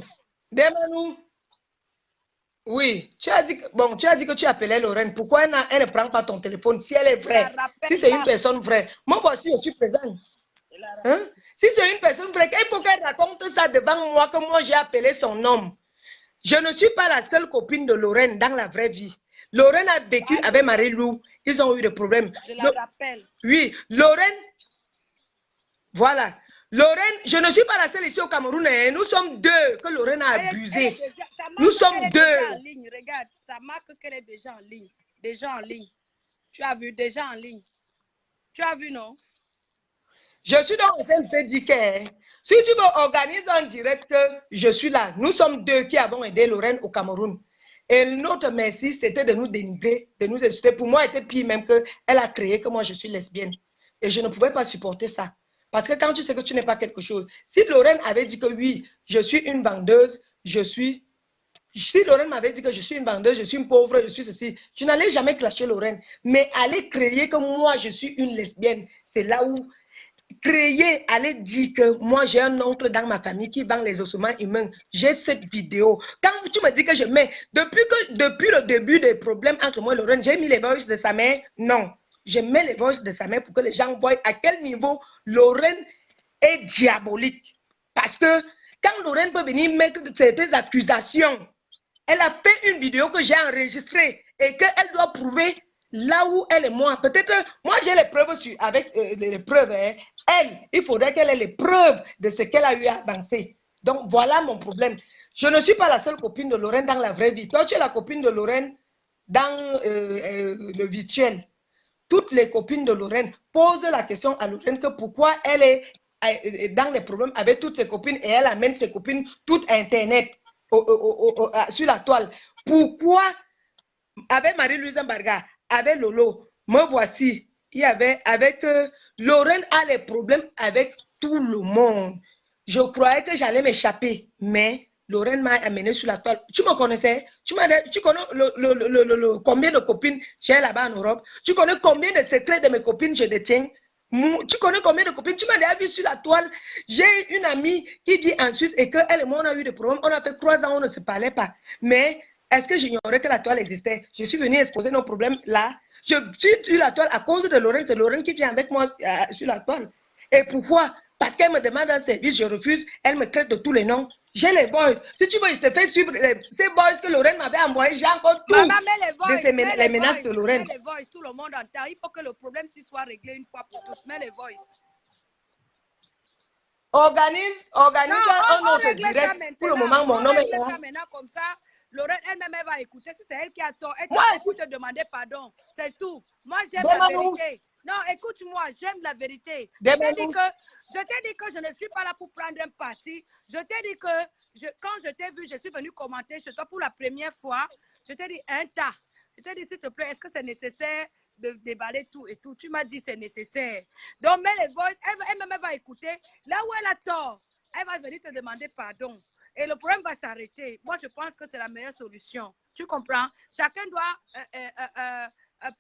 Demanou. Oui, tu as dit que tu appelais Lorraine. Pourquoi elle ne prend pas ton téléphone si elle est vraie? Si c'est une personne vraie. Moi voici, je suis présente. Hein? Si c'est une personne vraie, il faut qu'elle raconte ça devant moi, que moi j'ai appelé son nom. Je ne suis pas la seule copine de Lorraine dans la vraie vie. Lorraine a vécu avec Marie-Lou. Ils ont eu des problèmes. Je la rappelle. Oui, Lorraine. Voilà. Lorraine, je ne suis pas la seule ici au Cameroun. Nous sommes deux que Lorraine a abusé. Nous sommes deux. En ligne. Regarde, ça marque qu'elle est déjà en ligne. Déjà en ligne. Tu as vu, déjà en ligne. Tu as vu, non? Je suis dans un peu dit que si tu veux organiser en direct que je suis là, nous sommes deux qui avons aidé Lorraine au Cameroun. Et notre merci, c'était de nous dénigrer, de nous insulter. Pour moi, c'était pire même qu'elle a créé que moi, je suis lesbienne. Et je ne pouvais pas supporter ça. Parce que quand tu sais que tu n'es pas quelque chose, si Lorraine avait dit que oui, je suis une vendeuse, si Lorraine m'avait dit que je suis une vendeuse, je suis une pauvre, je suis ceci, je n'allais jamais clasher Lorraine. Mais aller créer que moi, je suis une lesbienne, c'est là où aller dire que moi j'ai un oncle dans ma famille qui vend les ossements humains. J'ai cette vidéo. Quand tu me dis que je mets, depuis le début des problèmes entre moi et Lorraine, j'ai mis les voices de sa mère. Non, je mets les voices de sa mère pour que les gens voient à quel niveau Lorraine est diabolique. Parce que quand Lorraine peut venir mettre certaines accusations, elle a fait une vidéo que j'ai enregistrée et qu'elle doit prouver là où elle et moi. Peut-être, moi j'ai les preuves avec les preuves. Hein. Elle, il faudrait qu'elle ait les preuves de ce qu'elle a eu à avancer. Donc voilà mon problème. Je ne suis pas la seule copine de Lorraine dans la vraie vie. Toi, tu es la copine de Lorraine dans le virtuel. Toutes les copines de Lorraine posent la question à Lorraine que pourquoi elle est dans les problèmes avec toutes ses copines et elle amène ses copines tout Internet sur la toile. Pourquoi avec Marie-Louise Mbarga, avec Lolo, me voici, il y avait avec Lorraine a les problèmes avec tout le monde. Je croyais que j'allais m'échapper, mais Lorraine m'a amené sur la toile. Tu me connaissais? Tu connais combien de copines j'ai là-bas en Europe? Tu connais combien de secrets de mes copines je détiens? Tu connais combien de copines? Tu m'as déjà vu sur la toile. J'ai une amie qui vit en Suisse et qu'elle et moi, on a eu des problèmes. On a fait 3 ans, on ne se parlait pas. Mais est-ce que j'ignorais que la toile existait? Je suis venue exposer nos problèmes là. Je suis sur la toile à cause de Lorraine. C'est Lorraine qui vient avec moi sur la toile. Et pourquoi? Parce qu'elle me demande un service, je refuse. Elle me traite de tous les noms. J'ai les boys. Si tu veux, je te fais suivre ces boys que Lorraine m'avait envoyés. J'ai encore tout. Maman, mets les voices, les menaces de Lorraine. Mets les voices, tout le monde entend. Il faut que le problème soit réglé une fois pour toutes. Mets les voices. Organise un autre direct. Pour le moment, mon nom est là. Ça maintenant comme ça. Lorraine elle-même va écouter. Si c'est elle qui a tort, elle peut te demander pardon. C'est tout. Moi, j'aime la vérité. Non, écoute-moi, j'aime la vérité. Je t'ai dit que je ne suis pas là pour prendre un parti. Je t'ai dit que quand je t'ai vu, je suis venue commenter chez toi pour la première fois. Je t'ai dit un tas. Je t'ai dit, s'il te plaît, est-ce que c'est nécessaire de déballer tout et tout? Tu m'as dit c'est nécessaire. Donc, mets les voices. Elle-même va écouter. Là où elle a tort, elle va venir te demander pardon. Et le problème va s'arrêter. Moi, je pense que c'est la meilleure solution. Tu comprends? Chacun doit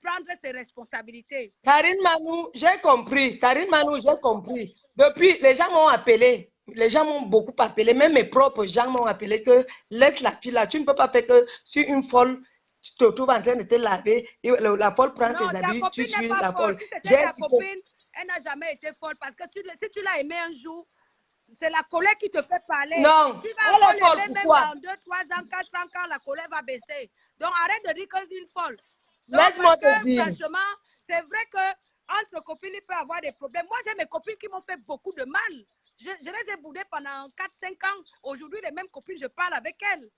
prendre ses responsabilités. Karine Manou, j'ai compris. Karine Manou, j'ai compris. Depuis, les gens m'ont appelé. Les gens m'ont beaucoup appelé. Même mes propres gens m'ont appelé que laisse la fille là. Tu ne peux pas faire que si une folle tu te trouves en train de te laver, et la folle prend Non, tes ta habits, tu copine n'est suis pas la folle. folle. Si c'était J'ai ta dit que copine, elle n'a jamais été folle parce que si tu l'as aimée un jour, c'est la colère qui te fait parler. non, Tu vas elle encore est folle. l'aimer même Pourquoi? dans 2, 3 ans, 4 ans quand la colère va baisser. Donc arrête de dire que c'est une folle. Donc Laisse-moi parce te que dire. franchement, c'est vrai que entre copines, il peut y avoir des problèmes. Moi, j'ai mes copines qui m'ont fait beaucoup de mal. Je les ai boudées pendant 4, 5 ans. Aujourd'hui, les mêmes copines, je parle avec elles.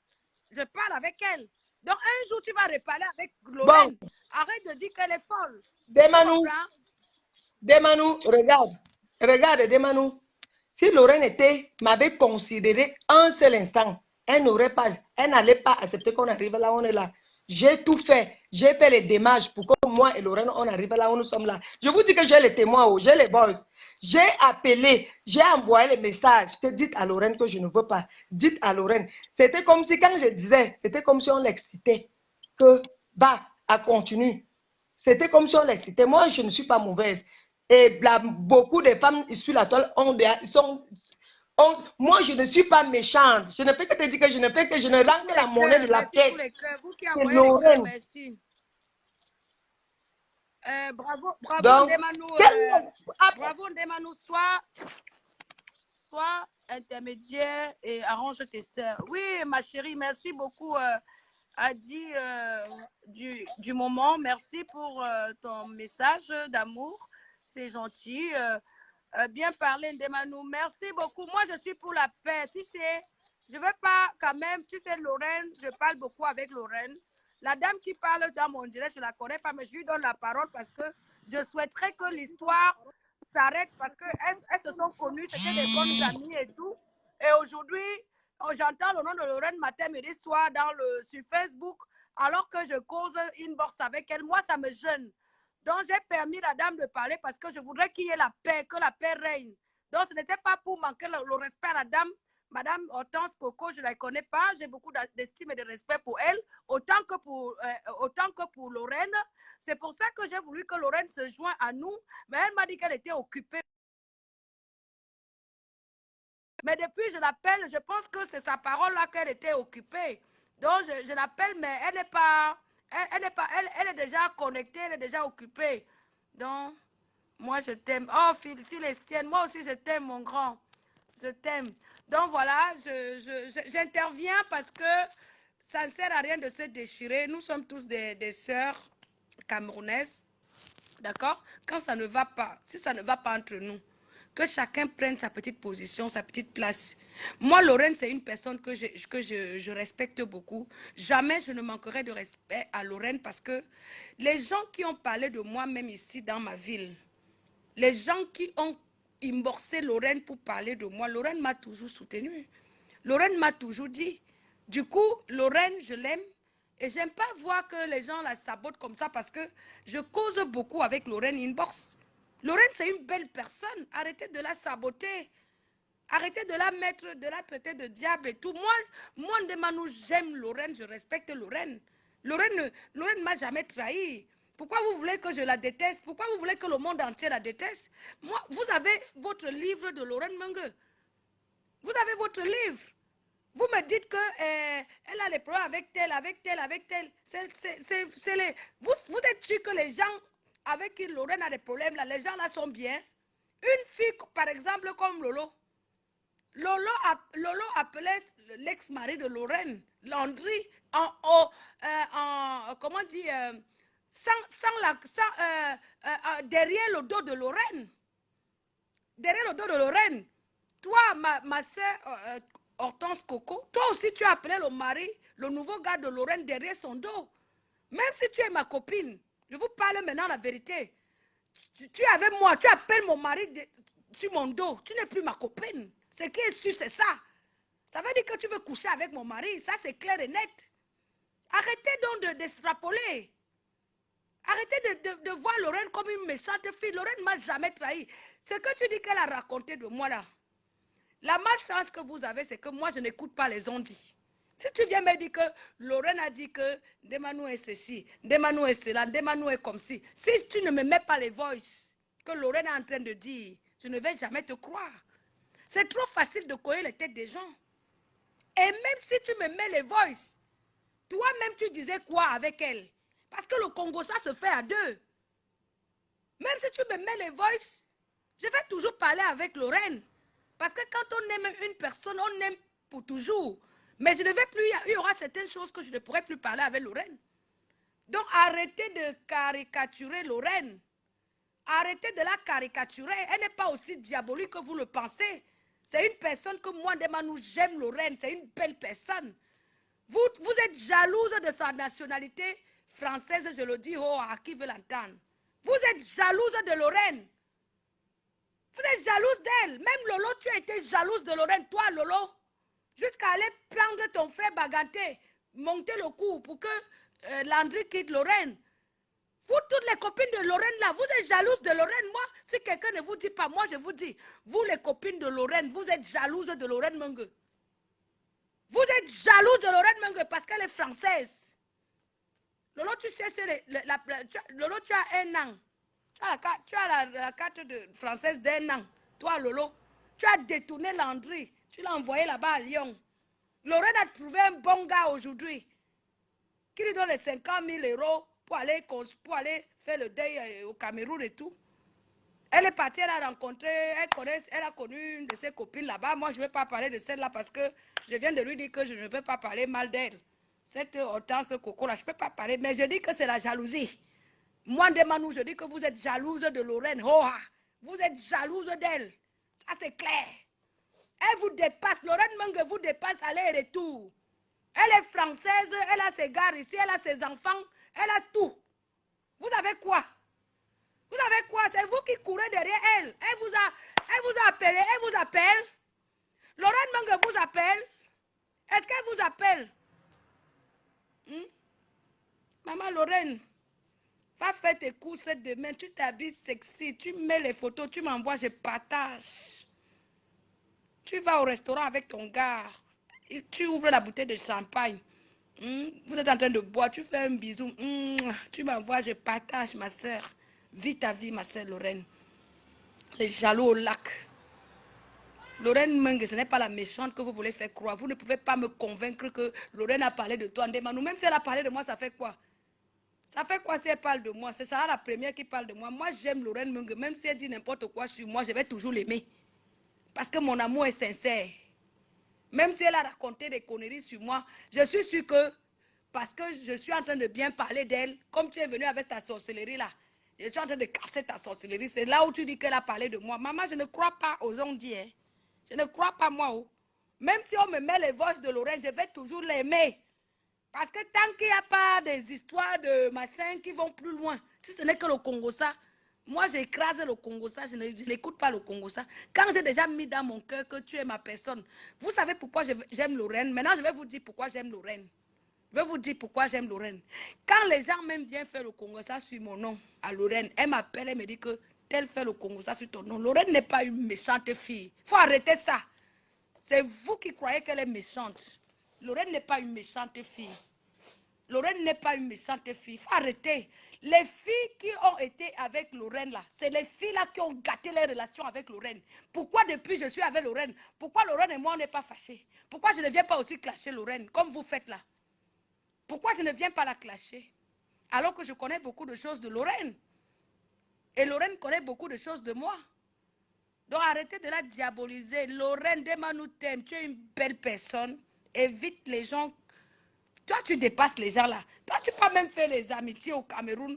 Je parle avec elles. Donc un jour, tu vas reparler avec Bon, Lorraine. Arrête de dire qu'elle est folle. Tu Demanou, comprends? Demanou, regarde. Regarde, Demanou. Si Lorraine m'avait considéré un seul instant, elle n'allait pas accepter qu'on arrive là où on est là. J'ai tout fait. J'ai fait les démarches pour que moi et Lorraine, on arrive là où nous sommes là. Je vous dis que j'ai les témoins, j'ai les boys. J'ai appelé, j'ai envoyé les messages que dites à Lorraine que je ne veux pas. Dites à Lorraine. C'était comme si, quand je disais, c'était comme si on l'excitait. Que, bah, à continue. C'était comme si on l'excitait. Moi, je ne suis pas mauvaise. Et beaucoup de femmes issues de la toile moi, je ne suis pas méchante. Je ne fais que te dire que je ne fais que je ne rends que la monnaie de la Merci pour pièce. les cœurs. Vous qui C'est envoyez les cœurs, Lorraine. merci. Bravo Donc, Ndemanou. Bravo Ndemanou. Sois intermédiaire et arrange tes soeurs. Oui, ma chérie, merci beaucoup. Adi du moment. Merci pour ton message d'amour. C'est gentil. Bien parler, Ndemanou. Merci beaucoup. Moi, je suis pour la paix. Tu sais, je veux pas quand même, tu sais, Lorraine, je parle beaucoup avec Lorraine. La dame qui parle dans mon direct, je ne la connais pas, mais je lui donne la parole parce que je souhaiterais que l'histoire s'arrête parce qu'elles se sont connues, c'était des bonnes amies et tout. Et aujourd'hui, j'entends le nom de Lorraine matin, midi, soir sur Facebook, alors que je cause inbox avec elle. Moi, ça me gêne. Donc, j'ai permis à la dame de parler parce que je voudrais qu'il y ait la paix, que la paix règne. Donc, ce n'était pas pour manquer le respect à la dame. Madame Hortense Coco, je ne la connais pas. J'ai beaucoup d'estime et de respect pour elle, autant que pour Lorraine. C'est pour ça que j'ai voulu que Lorraine se joigne à nous. Mais elle m'a dit qu'elle était occupée. Mais depuis, je l'appelle, je pense que c'est sa parole là qu'elle était occupée. Donc, je l'appelle, mais elle n'est pas... Elle est déjà connectée, elle est déjà occupée. Donc, moi, je t'aime. Oh, Philestienne, moi aussi, je t'aime, mon grand. Je t'aime. Donc, voilà, j'interviens parce que ça ne sert à rien de se déchirer. Nous sommes tous des sœurs camerounaises. D'accord? Quand ça ne va pas, si ça ne va pas entre nous, que chacun prenne sa petite position, sa petite place. Moi, Lorraine, c'est une personne que je respecte beaucoup. Jamais je ne manquerai de respect à Lorraine parce que les gens qui ont parlé de moi, même ici dans ma ville, les gens qui ont immorcé Lorraine pour parler de moi, Lorraine m'a toujours soutenue. Lorraine m'a toujours dit. Du coup, Lorraine, je l'aime. Et j'aime pas voir que les gens la sabotent comme ça parce que je cause beaucoup avec Lorraine Inbox. Lorraine, c'est une belle personne. Arrêtez de la saboter. Arrêtez de la mettre, de la traiter de diable et tout. Moi, Ndemanou, j'aime Lorraine, je respecte Lorraine. Lorraine ne m'a jamais trahi. Pourquoi vous voulez que je la déteste? Pourquoi vous voulez que le monde entier la déteste? Moi, vous avez votre livre de Lorraine Mengue. Vous avez votre livre. Vous me dites qu'elle a les problèmes avec tel, avec tel, avec tel. Vous êtes sûr que les gens avec qui Lorraine a des problèmes, là, les gens là sont bien? Une fille, par exemple, comme Lolo. Lolo appelait l'ex-mari de Lorraine, Landry, comment dire, derrière le dos de Lorraine. Derrière le dos de Lorraine. Toi, ma soeur Hortense Coco, toi aussi tu as appelé le mari, le nouveau gars de Lorraine derrière son dos. Même si tu es ma copine, je vous parle maintenant la vérité. Tu es avec moi, tu appelles mon mari sur mon dos, tu n'es plus ma copine. Ce qui est sûr, c'est ça. Ça veut dire que tu veux coucher avec mon mari, ça c'est clair et net. Arrêtez donc d'extrapoler. Arrêtez de voir Lorraine comme une méchante fille. Lorraine ne m'a jamais trahi. Ce que tu dis qu'elle a raconté de moi là, la malchance que vous avez, c'est que moi je n'écoute pas les ondits. Si tu viens me dire que Lorraine a dit que Demanou est ceci, Demanou est cela, Demanou est comme ci, si tu ne me mets pas les voices que Lorraine est en train de dire, je ne vais jamais te croire. C'est trop facile de coller les têtes des gens. Et même si tu me mets les voices, toi-même tu disais quoi avec elle? Parce que le Congo, ça se fait à deux. Même si tu me mets les voices, je vais toujours parler avec Lorraine. Parce que quand on aime une personne, on aime pour toujours. Mais je ne vais plus, il y aura certaines choses que je ne pourrai plus parler avec Lorraine. Donc arrêtez de caricaturer Lorraine. Arrêtez de la caricaturer. Elle n'est pas aussi diabolique que vous le pensez. C'est une personne que moi, Demanou, j'aime Lorraine. C'est une belle personne. Vous êtes jalouse de sa nationalité française, je le dis à qui veut l'entendre. Vous êtes jalouse de Lorraine. Vous êtes jalouse d'elle. Même Lolo, tu as été jalouse de Lorraine. Toi, Lolo, jusqu'à aller prendre ton frère Baganté, monter le coup pour que Landry quitte Lorraine. Vous, toutes les copines de Lorraine, là, vous êtes jalouses de Lorraine. Moi, si quelqu'un ne vous dit pas, moi, je vous dis, vous, les copines de Lorraine, vous êtes jalouses de Lorraine Mengue. Vous êtes jalouse de Lorraine Mengue parce qu'elle est française. Lolo, tu sais, Lolo, tu as un an. Tu as la carte française d'un an. Toi, Lolo, tu as détourné Landry. Tu l'as envoyé là-bas à Lyon. Lorraine a trouvé un bon gars aujourd'hui qui lui donne les 50 000 euros pour aller faire le deuil au Cameroun et tout. Elle est partie, elle a rencontré, elle a connu une de ses copines là-bas. Moi, je ne vais pas parler de celle-là parce que je viens de lui dire que je ne peux pas parler mal d'elle. Cette Hortense Coco-là, je ne peux pas parler, mais je dis que c'est la jalousie. Moi, Demanou, je dis que vous êtes jalouse de Lorraine. Vous êtes jalouse d'elle. Ça, c'est clair. Elle vous dépasse. Lorraine Mengue vous dépasse aller et retour. Elle est française, elle a ses gars ici, elle a ses enfants, elle a tout. Vous avez quoi? Vous avez quoi? C'est vous qui courez derrière elle. Elle vous a appelé, elle vous appelle. Lorraine Mengue vous appelle. Est-ce qu'elle vous appelle? Maman Lorraine, va faire tes courses demain, tu t'habilles sexy, tu mets les photos, tu m'envoies, je partage. Tu vas au restaurant avec ton gars, tu ouvres la bouteille de champagne. Vous êtes en train de boire, tu fais un bisou. Tu m'envoies, je partage, ma soeur. Vis ta vie, ma soeur Lorraine. Les jaloux au lac. Lorraine Mengue, ce n'est pas la méchante que vous voulez faire croire. Vous ne pouvez pas me convaincre que Lorraine a parlé de toi en Demanou. Même si elle a parlé de moi, ça fait quoi? Ça fait quoi si elle parle de moi? C'est ça la première qui parle de moi. Moi, j'aime Lorraine Mengue. Même si elle dit n'importe quoi sur moi, je vais toujours l'aimer. Parce que mon amour est sincère. Même si elle a raconté des conneries sur moi, je suis sûre que, parce que je suis en train de bien parler d'elle, comme tu es venu avec ta sorcellerie là, je suis en train de casser ta sorcellerie, c'est là où tu dis qu'elle a parlé de moi. Maman, je ne crois pas aux ondits, hein. Je ne crois pas moi. Oh. Même si on me met les voix de Lorraine, je vais toujours l'aimer. Parce que tant qu'il n'y a pas des histoires de machin qui vont plus loin, si ce n'est que le Congo ça, moi j'écrase le Congo ça, je n'écoute pas le Congo ça. Quand j'ai déjà mis dans mon cœur que tu es ma personne, vous savez pourquoi j'aime Lorraine. Maintenant je vais vous dire pourquoi j'aime Lorraine. Je vais vous dire pourquoi j'aime Lorraine. Quand les gens même viennent faire le Congo ça sur mon nom à Lorraine, elle m'appelle, elle me dit que tel fait le Congo ça sur ton nom. Lorraine n'est pas une méchante fille. Il faut arrêter ça. C'est vous qui croyez qu'elle est méchante. Lorraine n'est pas une méchante fille. Lorraine n'est pas une méchante fille. Il faut arrêter. Les filles qui ont été avec Lorraine là, c'est les filles là qui ont gâté les relations avec Lorraine. Pourquoi depuis je suis avec Lorraine? Pourquoi Lorraine et moi on n'est pas fâchés? Pourquoi je ne viens pas aussi clasher Lorraine comme vous faites là? Pourquoi je ne viens pas la clasher? Alors que je connais beaucoup de choses de Lorraine. Et Lorraine connaît beaucoup de choses de moi. Donc arrêtez de la diaboliser. Lorraine, Demanou t'aime, tu es une belle personne. Évite les gens. Toi, tu dépasses les gens là. Toi, tu peux même faire les amitiés au Cameroun.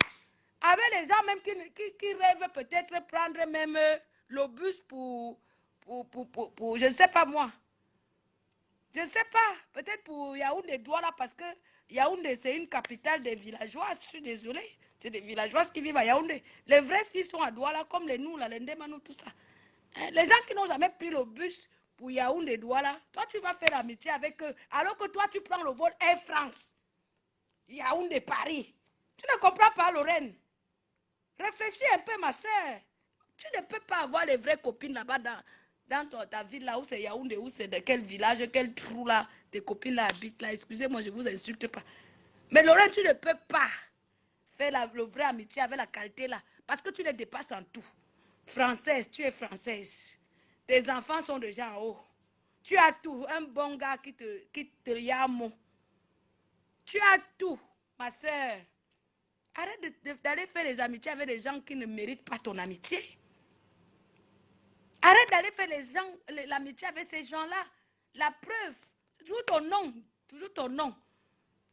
Avec les gens même qui rêvent peut-être prendre même le bus pour je ne sais pas moi. Je ne sais pas. Peut-être pour Yaoundé Douala parce que Yaoundé c'est une capitale des villageois. Je suis désolée. C'est des villageoises qui vivent à Yaoundé. Les vraies filles sont à Douala comme les nous, là, les Ndemanou, tout ça. Les gens qui n'ont jamais pris le bus pour Yaoundé Douala, toi tu vas faire amitié avec eux. Alors que toi tu prends le vol Air France. Yaoundé Paris. Tu ne comprends pas, Lorraine. Réfléchis un peu, ma soeur. Tu ne peux pas avoir les vraies copines là-bas dans ta ville là, où c'est Yaoundé, où c'est de quel village, quel trou là, tes copines là habitent là. Excusez-moi, je vous insulte pas. Mais Lorraine, tu ne peux pas faire le vrai amitié avec la qualité là. Parce que tu les dépasses en tout. Française, tu es française. Tes enfants sont déjà en haut. Tu as tout. Un bon gars qui te yamo. Tu as tout, ma soeur. Arrête d'aller faire des amitiés avec des gens qui ne méritent pas ton amitié. Arrête d'aller faire l'amitié avec ces gens-là. La preuve, c'est toujours ton nom. Toujours ton nom.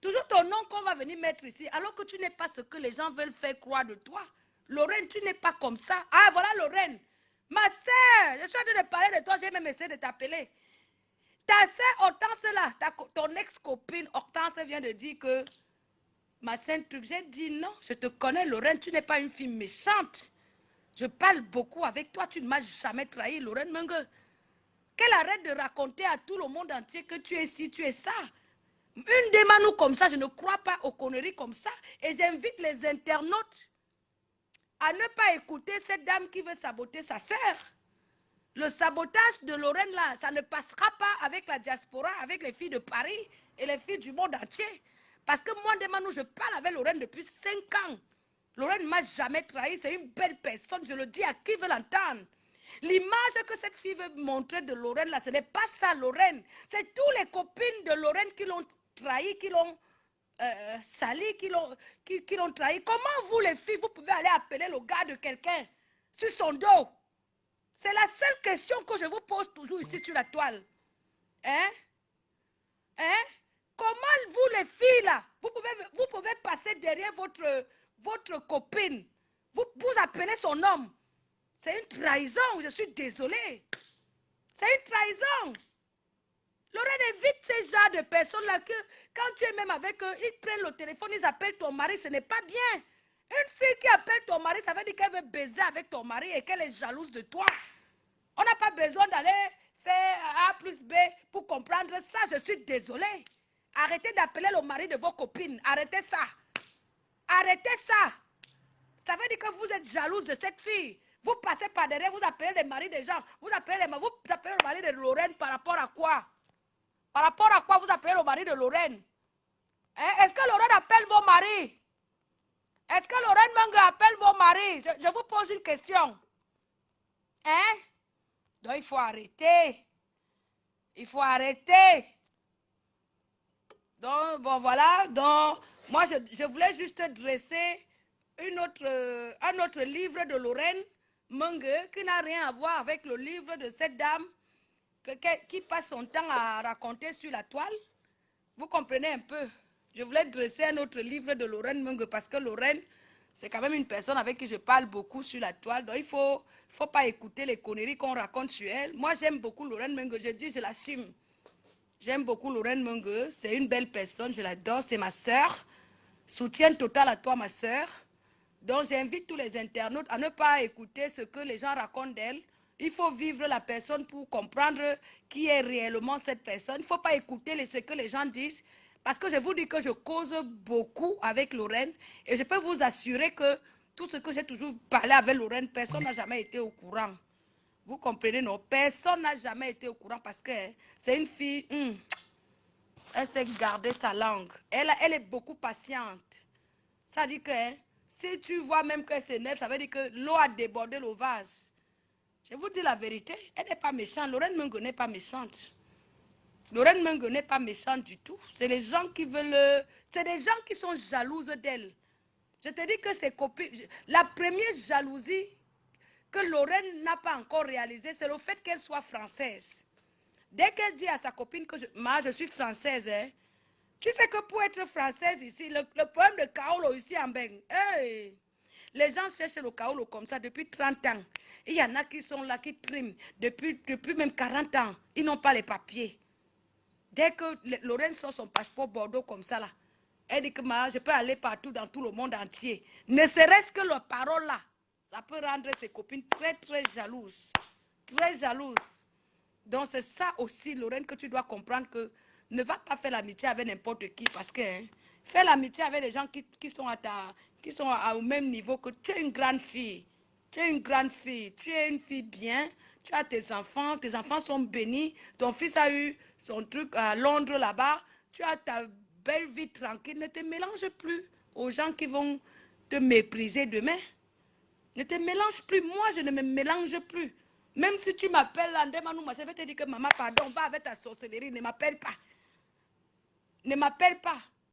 Toujours ton nom qu'on va venir mettre ici, alors que tu n'es pas ce que les gens veulent faire croire de toi. Lorraine, tu n'es pas comme ça. Ah, voilà Lorraine. Ma soeur, je suis en train de parler de toi, j'ai même essayé de t'appeler. Ta soeur Hortense là, ton ex-copine Hortense vient de dire que ma sainte truc, j'ai dit non, je te connais Lorraine, tu n'es pas une fille méchante. Je parle beaucoup avec toi, tu ne m'as jamais trahi Lorraine Mengue. Qu'elle arrête de raconter à tout le monde entier que tu es ci, tu es ça. Une démanou comme ça, je ne crois pas aux conneries comme ça. Et j'invite les internautes à ne pas écouter cette dame qui veut saboter sa sœur. Le sabotage de Lorraine, là, ça ne passera pas avec la diaspora, avec les filles de Paris et les filles du monde entier. Parce que moi, Demanou, je parle avec Lorraine depuis 5 ans. Lorraine ne m'a jamais trahi, c'est une belle personne, je le dis à qui veut l'entendre. L'image que cette fille veut montrer de Lorraine, là, ce n'est pas ça, Lorraine. C'est tous les copines de Lorraine qui l'ont trahi, qui l'ont sali, qui l'ont trahi. Comment vous, les filles, vous pouvez aller appeler le gars de quelqu'un sur son dos? C'est la seule question que je vous pose toujours ici sur la toile. Hein? Hein? Comment vous, les filles, là, vous pouvez passer derrière votre copine. Vous appelez son homme. C'est une trahison, je suis désolée. C'est une trahison. Lorraine, évite ces genres de personnes-là que, quand tu es même avec eux, ils prennent le téléphone, ils appellent ton mari, ce n'est pas bien. Une fille qui appelle ton mari, ça veut dire qu'elle veut baiser avec ton mari et qu'elle est jalouse de toi. On n'a pas besoin d'aller faire A plus B pour comprendre ça, je suis désolée. Arrêtez d'appeler le mari de vos copines, arrêtez ça. Arrêtez ça. Ça veut dire que vous êtes jalouse de cette fille. Vous passez par derrière, vous appelez les maris des gens. Vous appelez le mari de Lorraine par rapport à quoi? Par rapport à quoi vous appelez le mari de Lorraine? Hein? Est-ce que Lorraine appelle vos maris? Est-ce que Lorraine Mengue appelle vos maris? Je vous pose une question. Hein? Donc il faut arrêter. Il faut arrêter. Donc, bon voilà. Donc, moi, je voulais juste dresser un autre livre de Lorraine Mengue qui n'a rien à voir avec le livre de cette dame qui passe son temps à raconter sur la toile. Vous comprenez un peu? Je voulais dresser un autre livre de Lorraine Mengue parce que Lorraine, c'est quand même une personne avec qui je parle beaucoup sur la toile. Donc, il ne faut pas écouter les conneries qu'on raconte sur elle. Moi, j'aime beaucoup Lorraine Mengue. Je dis, je l'assume. J'aime beaucoup Lorraine Mengue. C'est une belle personne. Je l'adore. C'est ma sœur. Soutien total à toi, ma sœur. Donc, j'invite tous les internautes à ne pas écouter ce que les gens racontent d'elle. Il faut vivre la personne pour comprendre qui est réellement cette personne. Il ne faut pas écouter ce que les gens disent. Parce que je vous dis que je cause beaucoup avec Lorraine. Et je peux vous assurer que tout ce que j'ai toujours parlé avec Lorraine, personne n'a jamais été au courant. Vous comprenez, non? Personne n'a jamais été au courant parce que c'est une fille, elle sait garder sa langue. Elle est beaucoup patiente. Ça dit que si tu vois même qu'elle s'énerve, ça veut dire que l'eau a débordé le vase. Je vous dis la vérité, elle n'est pas méchante. Lorraine Mengue n'est pas méchante. Lorraine Mengue n'est pas méchante du tout. C'est les gens qui veulent... C'est des gens qui sont jalouses d'elle. Je te dis que ses copines... La première jalousie que Lorraine n'a pas encore réalisée, c'est le fait qu'elle soit française. Dès qu'elle dit à sa copine que je suis française, hein, tu sais que pour être française ici, le problème de Kaolo ici en Beng, hey, les gens cherchent le Kaolo comme ça depuis 30 ans. Il y en a qui sont là, qui triment depuis même 40 ans. Ils n'ont pas les papiers. Dès que Lorraine sort son passeport Bordeaux comme ça, là, elle dit que je peux aller partout dans tout le monde entier. Ne serait-ce que la parole là, ça peut rendre ses copines très, très jalouses. Très jalouses. Donc c'est ça aussi, Lorraine, que tu dois comprendre que ne va pas faire l'amitié avec n'importe qui parce que fais l'amitié avec les gens qui sont au même niveau que tu es une grande fille. Tu es une grande fille, tu es une fille bien, Tu as tes enfants sont bénis. Ton fils a eu son truc à Londres là-bas. Tu as ta belle vie tranquille. Ne te mélange plus aux gens qui vont te mépriser demain. Ne te mélange plus. Moi, je ne me mélange plus. Même si tu m'appelles Landemanou, je vais te dire que maman, pardon, va avec ta sorcellerie. Ne m'appelle pas. Ne m'appelle pas.